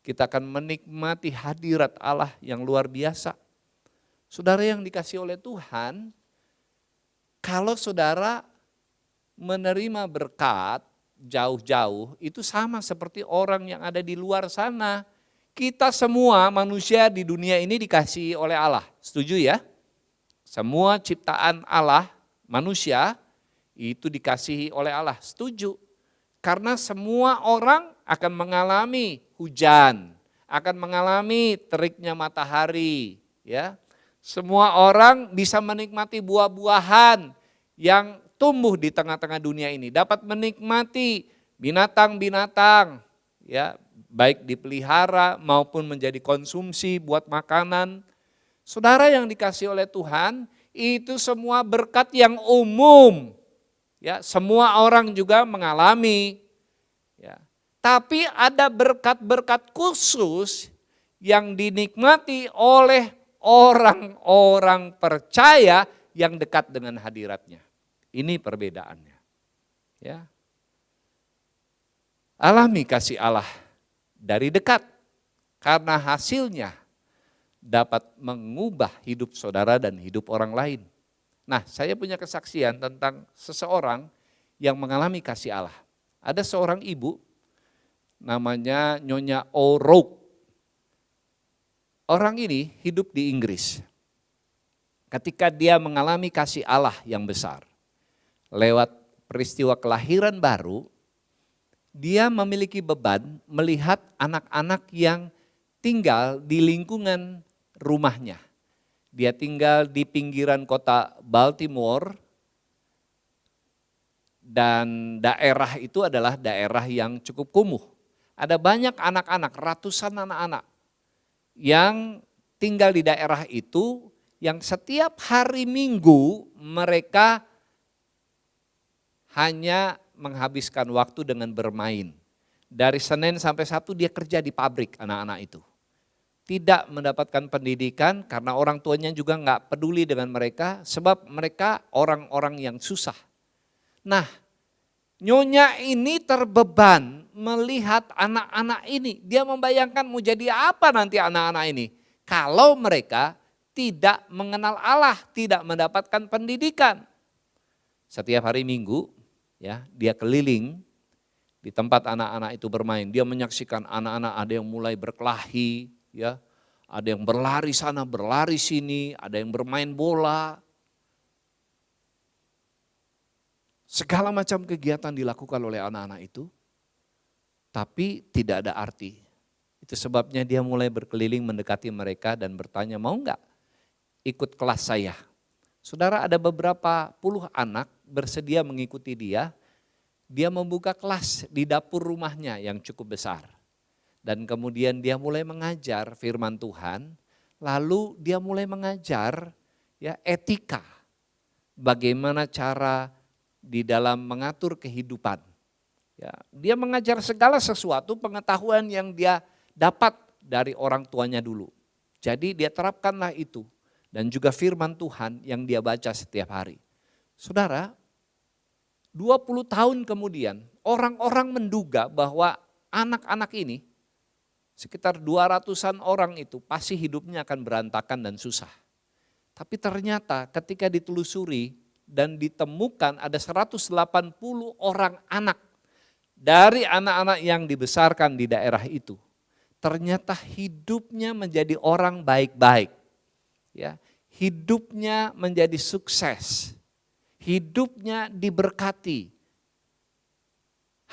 Kita akan menikmati hadirat Allah yang luar biasa. Saudara yang dikasihi oleh Tuhan, kalau saudara menerima berkat jauh-jauh, itu sama seperti orang yang ada di luar sana. Kita semua manusia di dunia ini dikasihi oleh Allah, setuju ya? Semua ciptaan Allah, manusia, itu dikasihi oleh Allah, setuju. Karena semua orang akan mengalami hujan, akan mengalami teriknya matahari, ya. Semua orang bisa menikmati buah-buahan yang tumbuh di tengah-tengah dunia ini, dapat menikmati binatang-binatang, ya, baik dipelihara maupun menjadi konsumsi buat makanan. Saudara yang dikasihi oleh Tuhan, itu semua berkat yang umum. Ya, semua orang juga mengalami. Ya. Tapi ada berkat-berkat khusus yang dinikmati oleh orang-orang percaya yang dekat dengan hadiratnya. Ini perbedaannya. Ya. Alami kasih Allah dari dekat, karena hasilnya dapat mengubah hidup saudara dan hidup orang lain. Nah, saya punya kesaksian tentang seseorang yang mengalami kasih Allah. Ada seorang ibu, namanya Nyonya O'Rourke. Orang ini hidup di Inggris. Ketika dia mengalami kasih Allah yang besar, lewat peristiwa kelahiran baru, dia memiliki beban melihat anak-anak yang tinggal di lingkungan rumahnya. Dia tinggal di pinggiran kota Baltimore, dan daerah itu adalah daerah yang cukup kumuh. Ada banyak anak-anak, ratusan anak-anak yang tinggal di daerah itu, yang setiap hari Minggu mereka hanya menghabiskan waktu dengan bermain. Dari Senin sampai Sabtu dia kerja di pabrik anak-anak itu. Tidak mendapatkan pendidikan karena orang tuanya juga nggak peduli dengan mereka, sebab mereka orang-orang yang susah. Nah, Nyonya ini terbeban melihat anak-anak ini. Dia membayangkan mau jadi apa nanti anak-anak ini kalau mereka tidak mengenal Allah, tidak mendapatkan pendidikan. Setiap hari Minggu, ya, dia keliling di tempat anak-anak itu bermain. Dia menyaksikan anak-anak ada yang mulai berkelahi, ya, ada yang berlari sana, berlari sini, ada yang bermain bola. Segala macam kegiatan dilakukan oleh anak-anak itu, tapi tidak ada arti. Itu sebabnya dia mulai berkeliling mendekati mereka dan bertanya, mau enggak ikut kelas saya? Saudara, ada beberapa puluh anak bersedia mengikuti dia. Dia membuka kelas di dapur rumahnya yang cukup besar. Dan kemudian dia mulai mengajar firman Tuhan, lalu dia mulai mengajar, ya, etika. Bagaimana cara di dalam mengatur kehidupan. Ya, dia mengajar segala sesuatu pengetahuan yang dia dapat dari orang tuanya dulu. Jadi dia terapkanlah itu. Dan juga firman Tuhan yang dia baca setiap hari. Saudara, 20 tahun kemudian orang-orang menduga bahwa anak-anak ini, sekitar 200-an orang itu pasti hidupnya akan berantakan dan susah. Tapi ternyata ketika ditelusuri dan ditemukan ada 180 orang anak dari anak-anak yang dibesarkan di daerah itu. Ternyata hidupnya menjadi orang baik-baik. Ya, hidupnya menjadi sukses, hidupnya diberkati.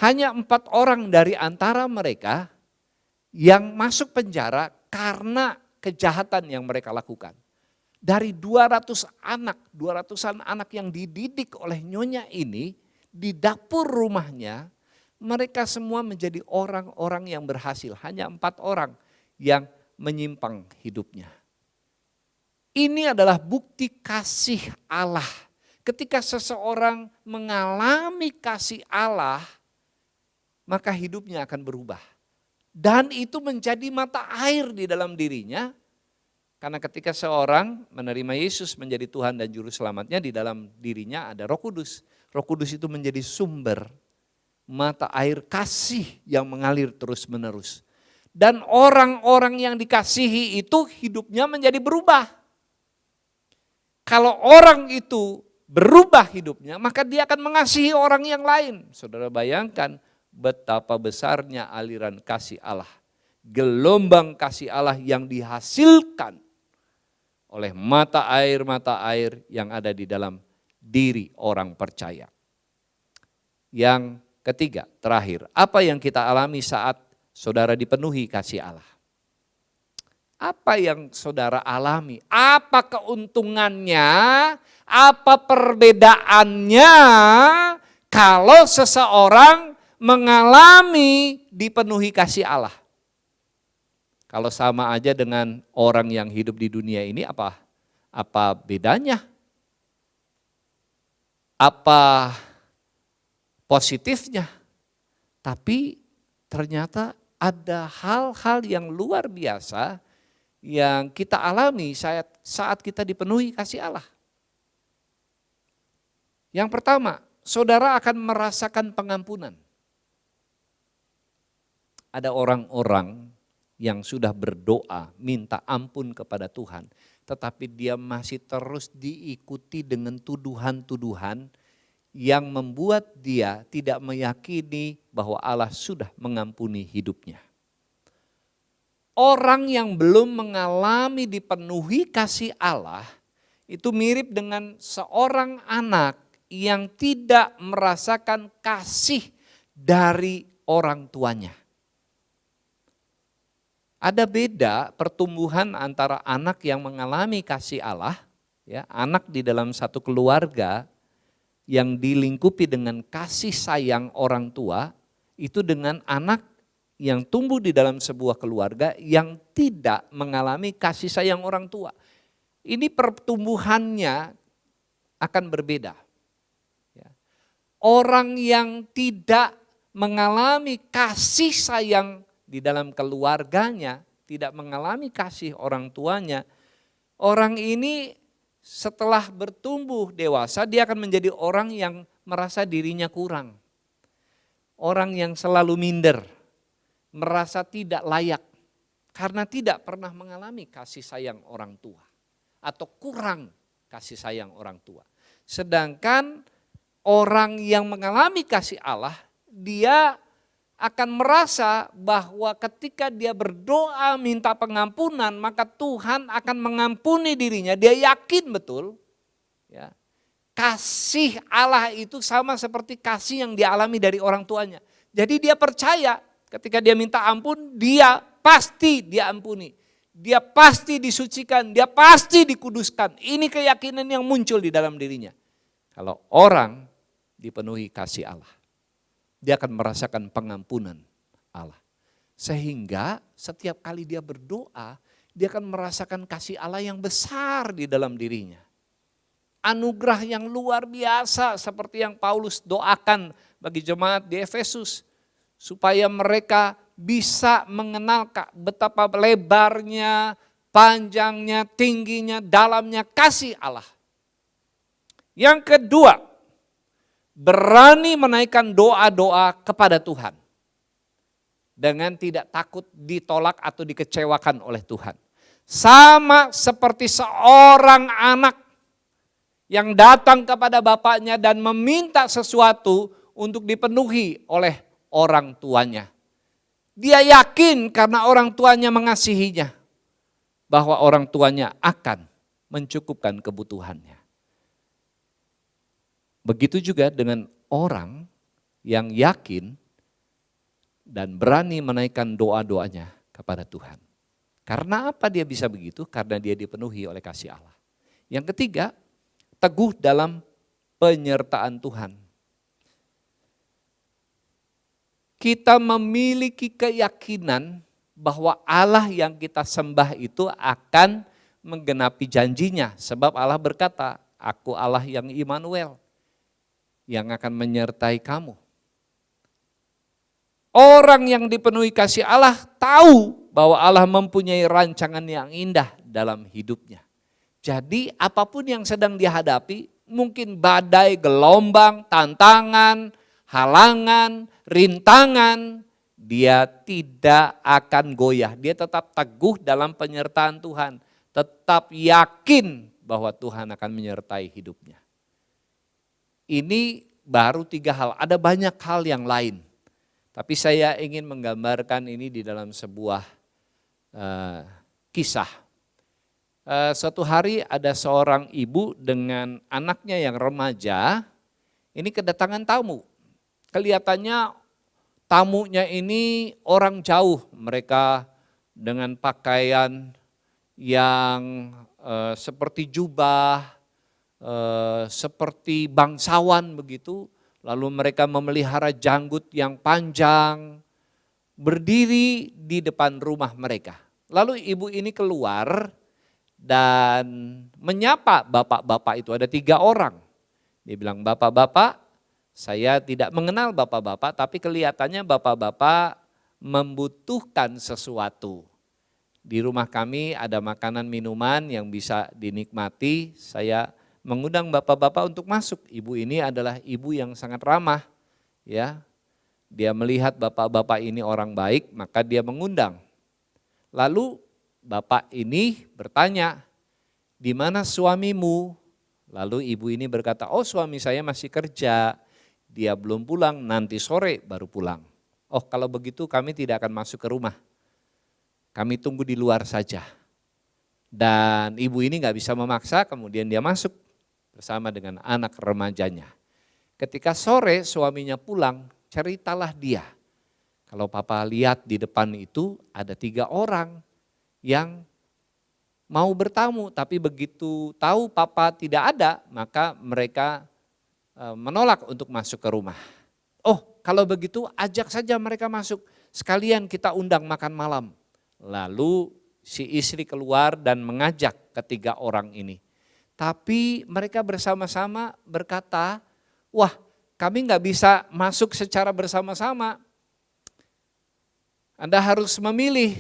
Hanya 4 orang dari antara mereka yang masuk penjara karena kejahatan yang mereka lakukan. Dari 200-an anak yang dididik oleh Nyonya ini di dapur rumahnya, mereka semua menjadi orang-orang yang berhasil. Hanya 4 orang yang menyimpang hidupnya. Ini adalah bukti kasih Allah. Ketika seseorang mengalami kasih Allah, maka hidupnya akan berubah. Dan itu menjadi mata air di dalam dirinya. Karena ketika seorang menerima Yesus menjadi Tuhan dan Juru Selamatnya, di dalam dirinya ada Roh Kudus. Roh Kudus itu menjadi sumber mata air kasih yang mengalir terus menerus. Dan orang-orang yang dikasihi itu hidupnya menjadi berubah. Kalau orang itu berubah hidupnya, maka dia akan mengasihi orang yang lain. Saudara bayangkan betapa besarnya aliran kasih Allah. Gelombang kasih Allah yang dihasilkan oleh mata air yang ada di dalam diri orang percaya. Yang ketiga, terakhir, apa yang kita alami saat saudara dipenuhi kasih Allah? Apa yang saudara alami? Apa keuntungannya? Apa perbedaannya kalau seseorang mengalami dipenuhi kasih Allah? Kalau sama aja dengan orang yang hidup di dunia ini, apa bedanya? Apa positifnya. Tapi ternyata ada hal-hal yang luar biasa yang kita alami saat kita dipenuhi kasih Allah. Yang pertama, saudara akan merasakan pengampunan. Ada orang-orang yang sudah berdoa minta ampun kepada Tuhan, tetapi dia masih terus diikuti dengan tuduhan-tuduhan yang membuat dia tidak meyakini bahwa Allah sudah mengampuni hidupnya. Orang yang belum mengalami dipenuhi kasih Allah itu mirip dengan seorang anak yang tidak merasakan kasih dari orang tuanya. Ada beda pertumbuhan antara anak yang mengalami kasih Allah, ya, anak di dalam satu keluarga yang dilingkupi dengan kasih sayang orang tua, itu dengan anak yang tumbuh di dalam sebuah keluarga yang tidak mengalami kasih sayang orang tua. Ini pertumbuhannya akan berbeda. Orang yang tidak mengalami kasih sayang di dalam keluarganya, tidak mengalami kasih orang tuanya, orang ini setelah bertumbuh dewasa dia akan menjadi orang yang merasa dirinya kurang. Orang yang selalu minder, merasa tidak layak karena tidak pernah mengalami kasih sayang orang tua atau kurang kasih sayang orang tua. Sedangkan orang yang mengalami kasih Allah, dia akan merasa bahwa ketika dia berdoa minta pengampunan, maka Tuhan akan mengampuni dirinya. Dia yakin betul, ya, kasih Allah itu sama seperti kasih yang dialami dari orang tuanya. Jadi dia percaya ketika dia minta ampun, dia pasti diampuni. Dia pasti disucikan, dia pasti dikuduskan. Ini keyakinan yang muncul di dalam dirinya. Kalau orang dipenuhi kasih Allah, dia akan merasakan pengampunan Allah. Sehingga setiap kali dia berdoa, dia akan merasakan kasih Allah yang besar di dalam dirinya. Anugerah yang luar biasa seperti yang Paulus doakan bagi jemaat di Efesus. Supaya mereka bisa mengenal betapa lebarnya, panjangnya, tingginya, dalamnya kasih Allah. Yang kedua, berani menaikkan doa-doa kepada Tuhan. Dengan tidak takut ditolak atau dikecewakan oleh Tuhan. Sama seperti seorang anak yang datang kepada bapaknya dan meminta sesuatu untuk dipenuhi oleh orang tuanya. Dia yakin karena orang tuanya mengasihinya, bahwa orang tuanya akan mencukupkan kebutuhannya. Begitu juga dengan orang yang yakin dan berani menaikkan doa-doanya kepada Tuhan. Karena apa dia bisa begitu? Karena dia dipenuhi oleh kasih Allah. Yang ketiga, teguh dalam penyertaan Tuhan. Kita memiliki keyakinan bahwa Allah yang kita sembah itu akan menggenapi janjinya. Sebab Allah berkata, aku Allah yang Immanuel, yang akan menyertai kamu. Orang yang dipenuhi kasih Allah tahu bahwa Allah mempunyai rancangan yang indah dalam hidupnya. Jadi apapun yang sedang dihadapi, mungkin badai, gelombang, tantangan, halangan, rintangan, dia tidak akan goyah. Dia tetap teguh dalam penyertaan Tuhan. Tetap yakin bahwa Tuhan akan menyertai hidupnya. Ini baru 3 hal, ada banyak hal yang lain. Tapi saya ingin menggambarkan ini di dalam sebuah kisah. Suatu hari ada seorang ibu dengan anaknya yang remaja, ini kedatangan tamu. Kelihatannya tamunya ini orang jauh, mereka dengan pakaian yang seperti jubah, seperti bangsawan begitu. Lalu mereka memelihara janggut yang panjang, berdiri di depan rumah mereka. Lalu ibu ini keluar dan menyapa bapak-bapak itu, ada 3 orang. Dia bilang, bapak-bapak, Saya tidak mengenal bapak-bapak, tapi kelihatannya bapak-bapak membutuhkan sesuatu. Di rumah kami ada makanan minuman yang bisa dinikmati, saya mengundang bapak-bapak untuk masuk. Ibu ini adalah ibu yang sangat ramah, ya. Dia melihat bapak-bapak ini orang baik, maka dia mengundang. Lalu bapak ini bertanya, "Di mana suamimu?" Lalu ibu ini berkata, "Oh, suami saya masih kerja, dia belum pulang, nanti sore baru pulang." "Oh, kalau begitu kami tidak akan masuk ke rumah, kami tunggu di luar saja." Dan ibu ini gak bisa memaksa, kemudian dia masuk bersama dengan anak remajanya. Ketika sore suaminya pulang, ceritalah dia, "Kalau papa lihat di depan itu ada 3 orang yang mau bertamu, tapi begitu tahu papa tidak ada, maka mereka menolak untuk masuk ke rumah. Oh, kalau begitu ajak saja mereka masuk, sekalian kita undang makan malam." Lalu si istri keluar dan mengajak ketiga orang ini. Tapi mereka bersama-sama berkata, "Wah, kami nggak bisa masuk secara bersama-sama. Anda harus memilih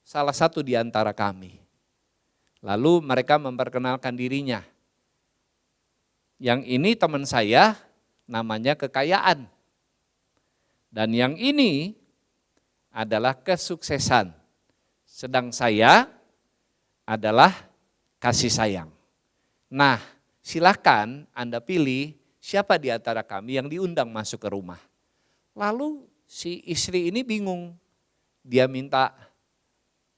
salah satu di antara kami." Lalu mereka memperkenalkan dirinya. "Yang ini teman saya, namanya kekayaan. Dan yang ini adalah kesuksesan. Sedang saya adalah kasih sayang. Nah, silakan Anda pilih siapa di antara kami yang diundang masuk ke rumah." Lalu si istri ini bingung. Dia minta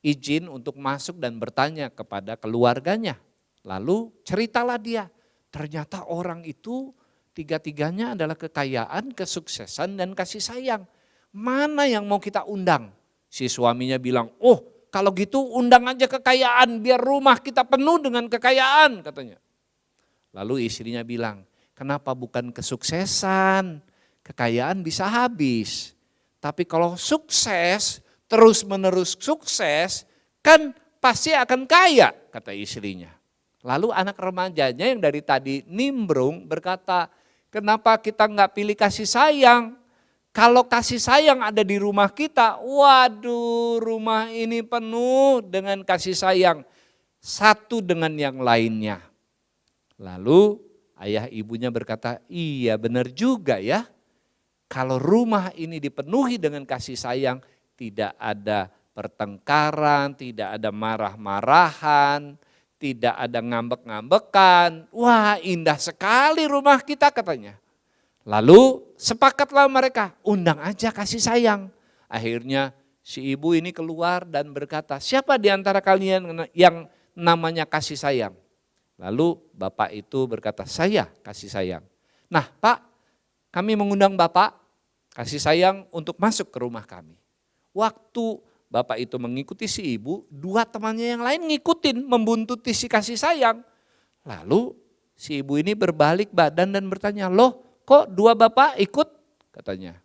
izin untuk masuk dan bertanya kepada keluarganya. Lalu ceritalah dia, ternyata orang itu tiga-tiganya adalah kekayaan, kesuksesan, dan kasih sayang. Mana yang mau kita undang? Si suaminya bilang, "Oh, kalau gitu undang aja kekayaan, biar rumah kita penuh dengan kekayaan," katanya. Lalu istrinya bilang, "Kenapa bukan kesuksesan? Kekayaan bisa habis. Tapi kalau sukses, terus menerus sukses, kan pasti akan kaya," kata istrinya. Lalu anak remajanya yang dari tadi nimbrung berkata, "Kenapa kita nggak pilih kasih sayang? Kalau kasih sayang ada di rumah kita, waduh, rumah ini penuh dengan kasih sayang satu dengan yang lainnya." Lalu ayah ibunya berkata, "Iya benar juga ya. Kalau rumah ini dipenuhi dengan kasih sayang, tidak ada pertengkaran, tidak ada marah-marahan, tidak ada ngambek-ngambekan. Wah, indah sekali rumah kita," katanya. Lalu sepakatlah mereka, undang aja kasih sayang. Akhirnya si ibu ini keluar dan berkata, "Siapa di antara kalian yang namanya kasih sayang?" Lalu bapak itu berkata, "Saya kasih sayang." "Nah Pak, kami mengundang Bapak kasih sayang untuk masuk ke rumah kami." Waktu bapak itu mengikuti si ibu, 2 temannya yang lain ngikutin, membuntuti si kasih sayang. Lalu si ibu ini berbalik badan dan bertanya, "Loh, kok 2 bapak ikut?" katanya.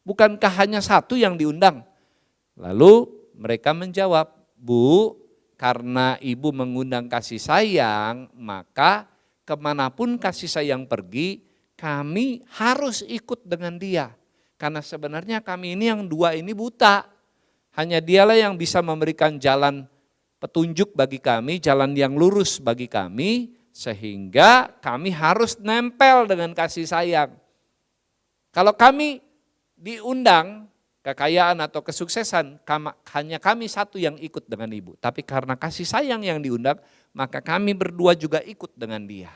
"Bukankah hanya 1 yang diundang?" Lalu mereka menjawab, "Bu, karena ibu mengundang kasih sayang, maka kemanapun kasih sayang pergi, kami harus ikut dengan dia. Karena sebenarnya kami ini yang 2 ini buta. Hanya dialah yang bisa memberikan jalan petunjuk bagi kami, jalan yang lurus bagi kami, sehingga kami harus nempel dengan kasih sayang. Kalau kami diundang kekayaan atau kesuksesan, hanya kami 1 yang ikut dengan ibu. Tapi karena kasih sayang yang diundang, maka kami berdua juga ikut dengan dia."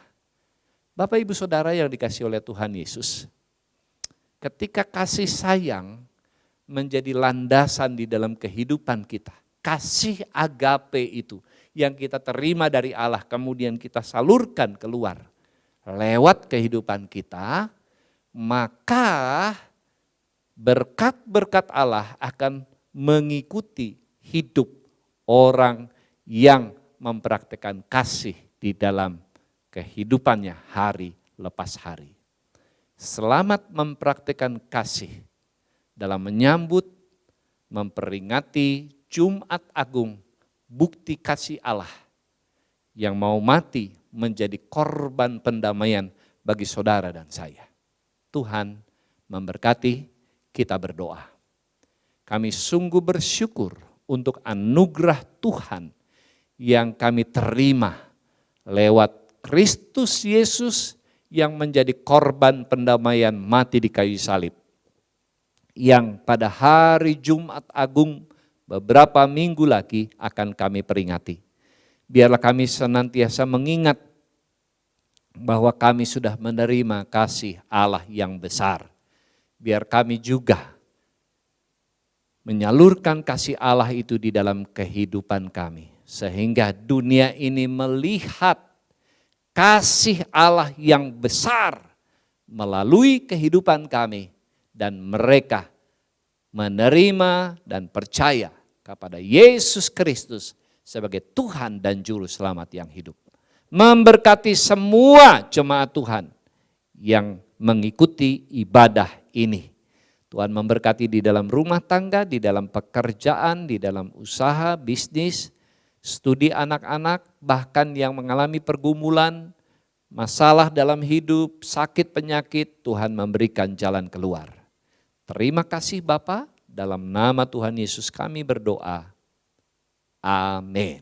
Bapak ibu saudara yang dikasihi oleh Tuhan Yesus, ketika kasih sayang menjadi landasan di dalam kehidupan kita, kasih agape itu yang kita terima dari Allah kemudian kita salurkan keluar lewat kehidupan kita, maka berkat-berkat Allah akan mengikuti hidup orang yang mempraktikkan kasih di dalam kehidupannya hari lepas hari. Selamat mempraktikkan kasih dalam menyambut, memperingati Jumat Agung, bukti kasih Allah yang mau mati menjadi korban pendamaian bagi saudara dan saya. Tuhan memberkati, kita berdoa. Kami sungguh bersyukur untuk anugerah Tuhan yang kami terima lewat Kristus Yesus yang menjadi korban pendamaian mati di kayu salib. Yang pada hari Jumat Agung beberapa minggu lagi akan kami peringati. Biarlah kami senantiasa mengingat bahwa kami sudah menerima kasih Allah yang besar. Biar kami juga menyalurkan kasih Allah itu di dalam kehidupan kami. Sehingga dunia ini melihat kasih Allah yang besar melalui kehidupan kami. Dan mereka menerima dan percaya kepada Yesus Kristus sebagai Tuhan dan Juru Selamat yang hidup. Memberkati semua jemaat Tuhan yang mengikuti ibadah ini. Tuhan memberkati di dalam rumah tangga, di dalam pekerjaan, di dalam usaha, bisnis, studi anak-anak, bahkan yang mengalami pergumulan, masalah dalam hidup, sakit penyakit, Tuhan memberikan jalan keluar. Terima kasih Bapa, dalam nama Tuhan Yesus kami berdoa. Amin.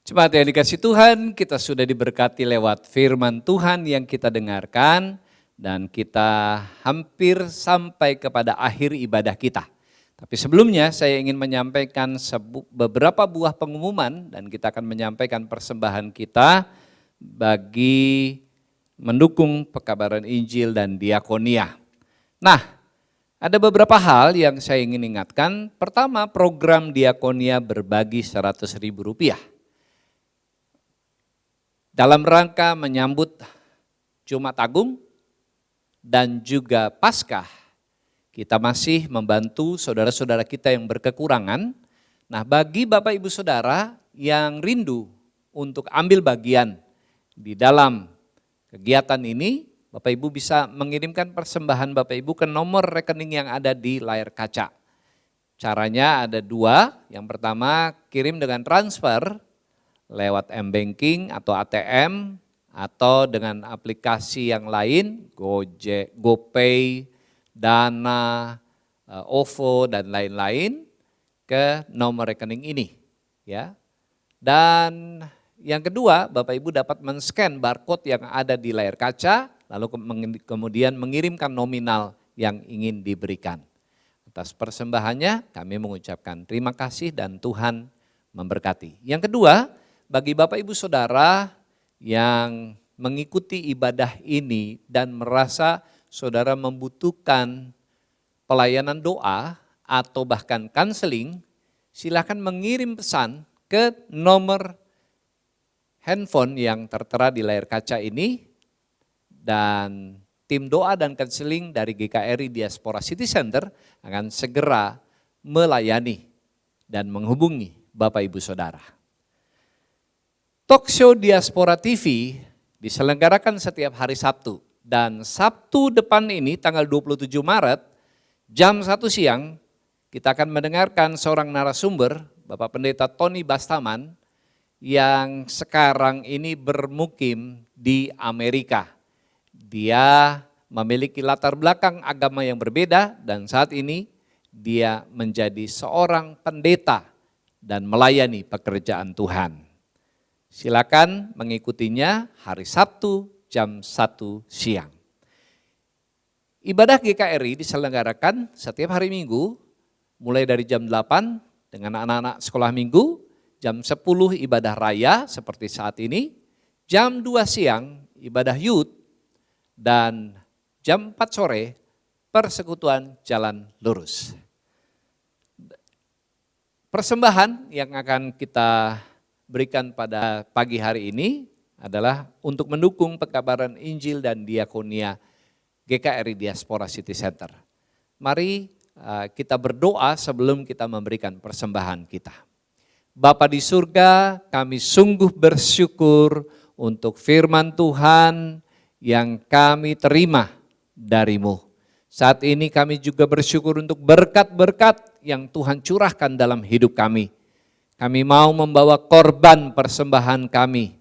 Jemaat yang dikasih Tuhan, kita sudah diberkati lewat firman Tuhan yang kita dengarkan dan kita hampir sampai kepada akhir ibadah kita. Tapi sebelumnya saya ingin menyampaikan beberapa buah pengumuman dan kita akan menyampaikan persembahan kita bagi mendukung pekabaran Injil dan diakonia. Nah, ada beberapa hal yang saya ingin ingatkan. Pertama, program diakonia berbagi Rp100.000. Dalam rangka menyambut Jumat Agung dan juga Paskah, kita masih membantu saudara-saudara kita yang berkekurangan. Nah, bagi Bapak Ibu Saudara yang rindu untuk ambil bagian di dalam kegiatan ini, Bapak Ibu bisa mengirimkan persembahan Bapak Ibu ke nomor rekening yang ada di layar kaca. Caranya ada dua, yang pertama kirim dengan transfer lewat M-Banking atau ATM atau dengan aplikasi yang lain, Gojek, GoPay, Dana, OVO dan lain-lain ke nomor rekening ini. Ya. Dan yang kedua, Bapak Ibu dapat men-scan barcode yang ada di layar kaca, lalu kemudian mengirimkan nominal yang ingin diberikan. Atas persembahannya kami mengucapkan terima kasih dan Tuhan memberkati. Yang kedua, bagi Bapak Ibu Saudara yang mengikuti ibadah ini dan merasa saudara membutuhkan pelayanan doa atau bahkan kanseling, silakan mengirim pesan ke nomor handphone yang tertera di layar kaca ini. Dan tim doa dan kanseling dari GKRI Diaspora City Center akan segera melayani dan menghubungi Bapak Ibu Saudara. Talkshow Diaspora TV diselenggarakan setiap hari Sabtu. Dan Sabtu depan ini tanggal 27 Maret jam 1 siang kita akan mendengarkan seorang narasumber, Bapak Pendeta Tony Bastaman yang sekarang ini bermukim di Amerika. Dia memiliki latar belakang agama yang berbeda dan saat ini dia menjadi seorang pendeta dan melayani pekerjaan Tuhan. Silakan mengikutinya hari Sabtu jam 1 siang. Ibadah GKRI diselenggarakan setiap hari Minggu mulai dari jam 8 dengan anak-anak sekolah minggu, jam 10 ibadah raya seperti saat ini, jam 2 siang ibadah youth, dan jam 4 sore persekutuan jalan lurus. Persembahan yang akan kita berikan pada pagi hari ini adalah untuk mendukung pekabaran Injil dan diakonia GKRI Diaspora City Center. Mari kita berdoa sebelum kita memberikan persembahan kita. Bapa di surga, kami sungguh bersyukur untuk firman Tuhan yang kami terima dari-Mu. Saat ini kami juga bersyukur untuk berkat-berkat yang Tuhan curahkan dalam hidup kami. Kami mau membawa korban persembahan kami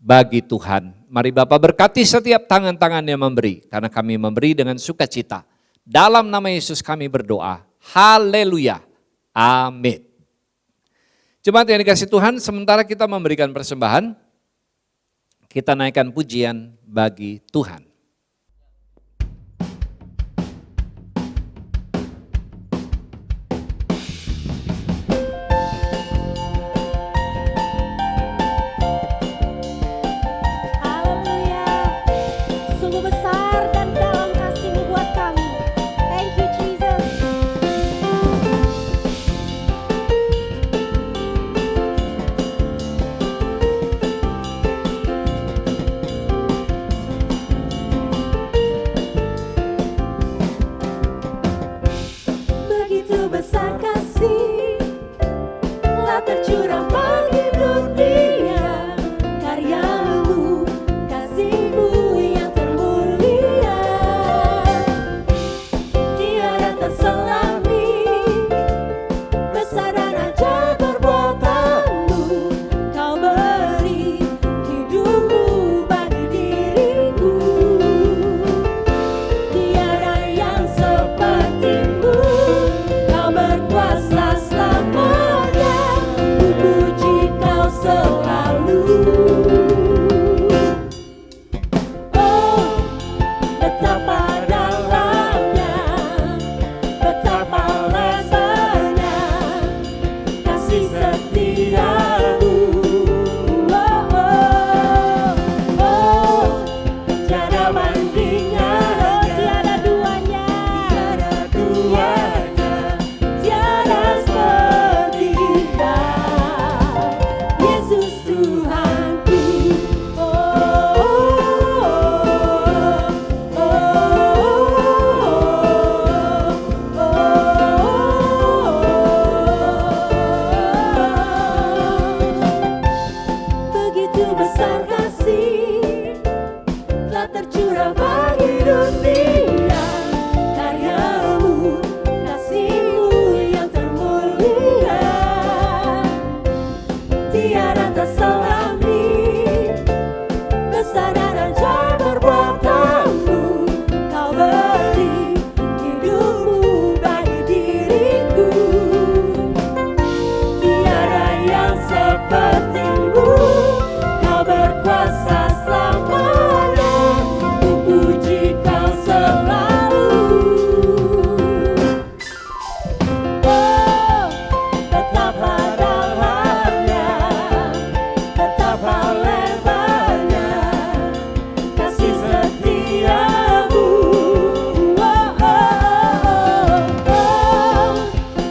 bagi Tuhan. Mari Bapak berkati setiap tangan-tangan yang memberi, karena kami memberi dengan sukacita. Dalam nama Yesus kami berdoa. Haleluya. Amin. Jemaat yang dikasih Tuhan, sementara kita memberikan persembahan, kita naikkan pujian bagi Tuhan. Haleluya. Sungguh besar dan dalam kasih-Mu buat kami. Thank you Jesus. Begitu besar kasih telah tercurah bagi dunia, karya-Mu, kasih-Mu yang termulia, tiada terselami, besar dan ajaib perbuatan-Mu, Kau beri hidup-Mu bagi diriku, tiada yang seperti-Mu, Kau berkuasa selamanya, ku puji Kau selalu. Oh, betapa dalamnya, betapa lebarnya kasih setia-Mu. Oh, oh, oh, tiada bandingnya, tiada duanya, tiada seperti Kau, Yesus Tuhanku. Oh, oh, begitu besar kasih telah tercurah bagi dunia, karya-Mu, kasih-Mu yang termulia, tiada terselami, besar dan ajaib perbuatan-Mu, Kau beri hidup-Mu bagi diriku, tiada yang seperti-Mu, Kau berkuasa selamanya, ku puji Kau selalu. Oh, betapa dalamnya, betapa lebarnya kasih setia-Mu. Oh, oh, oh, oh,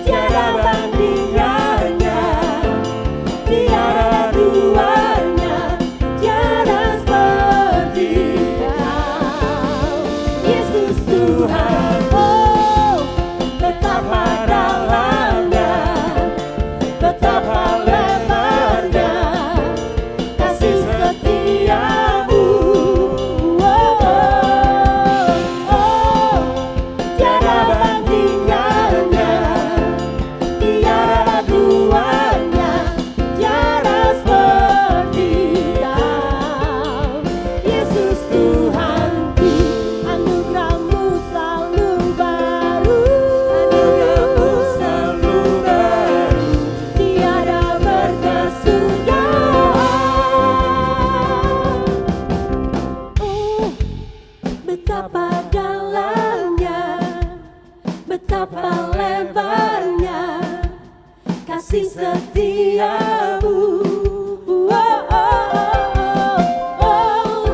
tiada bandingannya, tiada duanya, tiada seperti Kau, Yesus Tuhan. Oh, betapa dalamnya, betapa lebarnya kasih setia-Mu. Oh, oh, oh, tiada bandingannya, tiada duanya, tiada seperti Kau, Yesus Tuhanku. Anugerah-Mu selalu baru, anugerah-Mu selalu baru, tiada berkesudahan. Oh, betapa dalamnya, betapa lebarnya kasih setia-Mu. Oh, oh, oh, oh,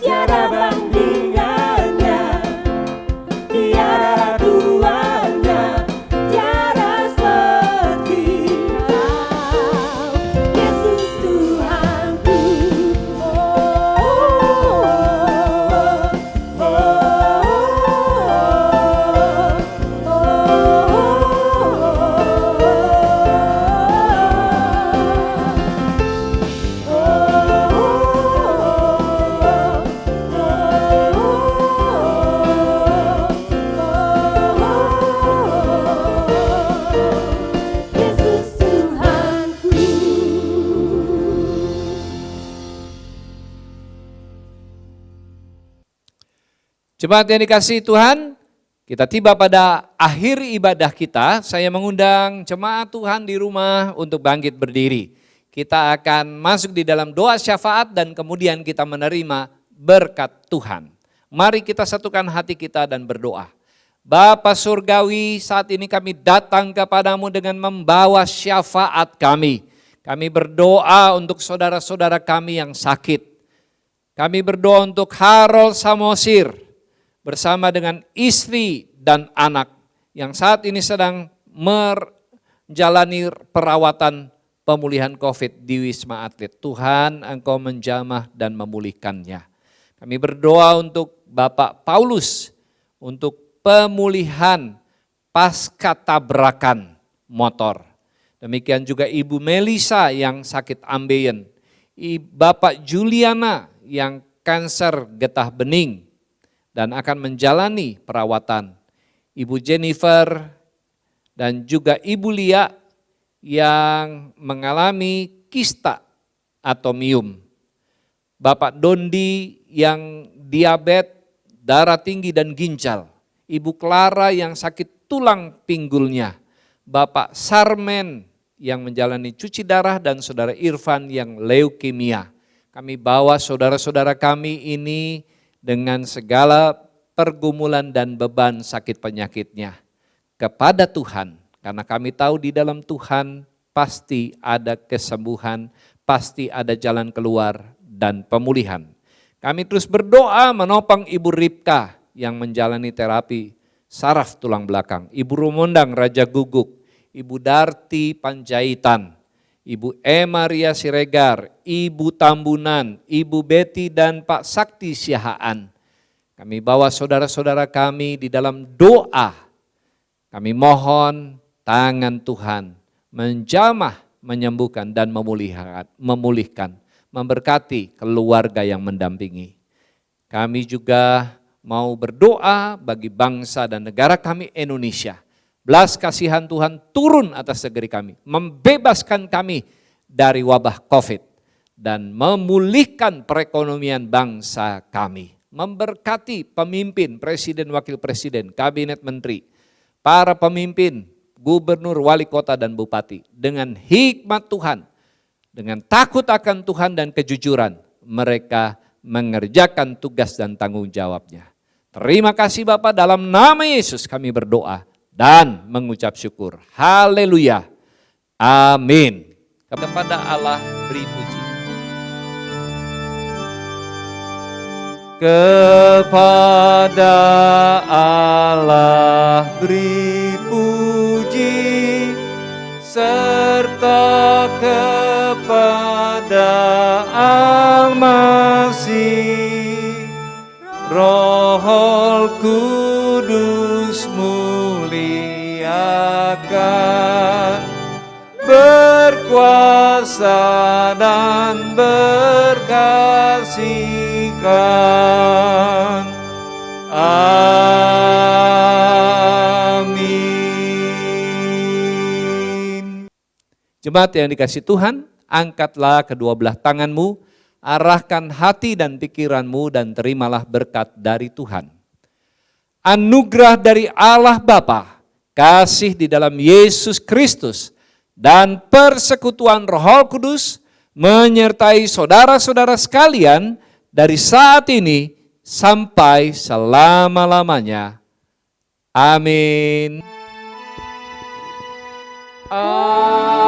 tiada bandingannya, tiada duanya, tiada seperti Kau, Yesus Tuhanku. Oh, oh, oh, oh, oh. Jemaat yang dikasihi Tuhan, kita tiba pada akhir ibadah kita. Saya mengundang jemaat Tuhan di rumah untuk bangkit berdiri. Kita akan masuk di dalam doa syafaat dan kemudian kita menerima berkat Tuhan. Mari kita satukan hati kita dan berdoa. Bapa Surgawi, saat ini kami datang kepadamu dengan membawa syafaat kami. Kami berdoa untuk saudara-saudara kami yang sakit. Kami berdoa untuk Harold Samosir bersama dengan istri dan anak yang saat ini sedang menjalani perawatan pemulihan COVID di Wisma Atlet. Tuhan, Engkau menjamah dan memulihkannya. Kami berdoa untuk Bapak Paulus, untuk pemulihan pasca tabrakan motor. Demikian juga Ibu Melisa yang sakit ambeien. Bapak Juliana yang kanker getah bening dan akan menjalani perawatan. Ibu Jennifer dan juga Ibu Lia yang mengalami kista atomium. Bapak Dondi yang diabetes, darah tinggi dan ginjal. Ibu Clara yang sakit tulang pinggulnya. Bapak Sarmen yang menjalani cuci darah dan saudara Irfan yang leukemia. Kami bawa saudara-saudara kami ini dengan segala pergumulan dan beban sakit penyakitnya kepada Tuhan. Karena kami tahu di dalam Tuhan pasti ada kesembuhan, pasti ada jalan keluar dan pemulihan. Kami terus berdoa menopang Ibu Ripka yang menjalani terapi saraf tulang belakang. Ibu Rumondang Raja Guguk, Ibu Darti Panjaitan, Ibu Maria Siregar, Ibu Tambunan, Ibu Betty dan Pak Sakti Siahaan. Kami bawa saudara-saudara kami di dalam doa. Kami mohon tangan Tuhan menjamah, menyembuhkan dan memulihkan, memberkati keluarga yang mendampingi. Kami juga mau berdoa bagi bangsa dan negara kami Indonesia. Belas kasihan Tuhan turun atas negeri kami, membebaskan kami dari wabah COVID dan memulihkan perekonomian bangsa kami. Memberkati pemimpin, presiden, wakil presiden, kabinet menteri, para pemimpin, gubernur, wali kota dan bupati. Dengan hikmat Tuhan, dengan takut akan Tuhan dan kejujuran, mereka mengerjakan tugas dan tanggung jawabnya. Terima kasih Bapa, dalam nama Yesus kami berdoa dan mengucap syukur. Haleluya. Amin. Kepada Allah beri puji. Kepada Allah beri puji, serta kepada Al-Masih, Roh Kudus muliakan, berkuasa dan berkasihkan. Amin. Jemaat yang dikasihi Tuhan, angkatlah kedua belah tanganmu, arahkan hati dan pikiranmu dan terimalah berkat dari Tuhan. Anugerah dari Allah Bapa, kasih di dalam Yesus Kristus, dan persekutuan Roh Kudus menyertai saudara-saudara sekalian dari saat ini sampai selama-lamanya. Amin. Amin.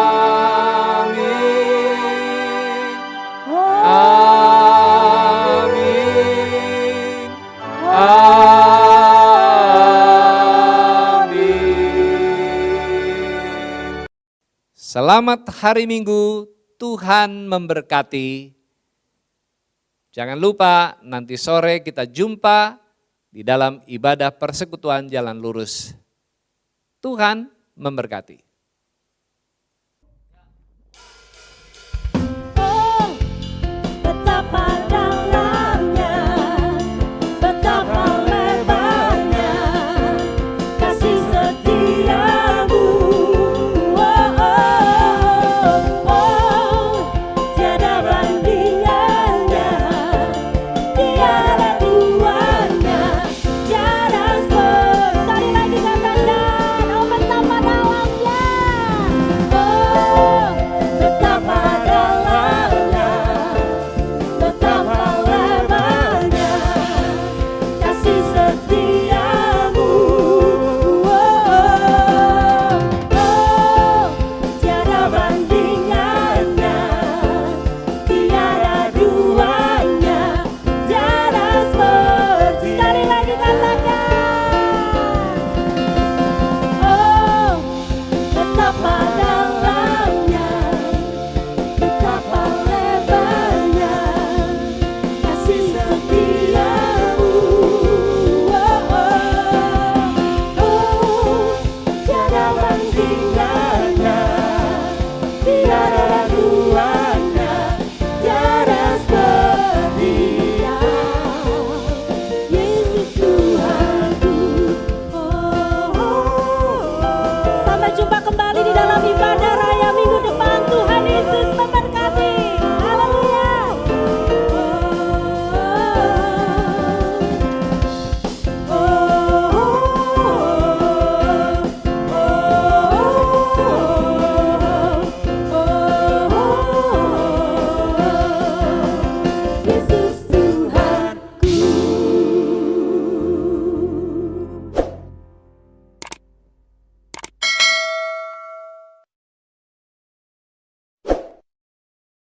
Amin. Amin. Selamat hari Minggu, Tuhan memberkati. Jangan lupa nanti sore kita jumpa di dalam ibadah persekutuan Jalan Lurus. Tuhan memberkati. hingga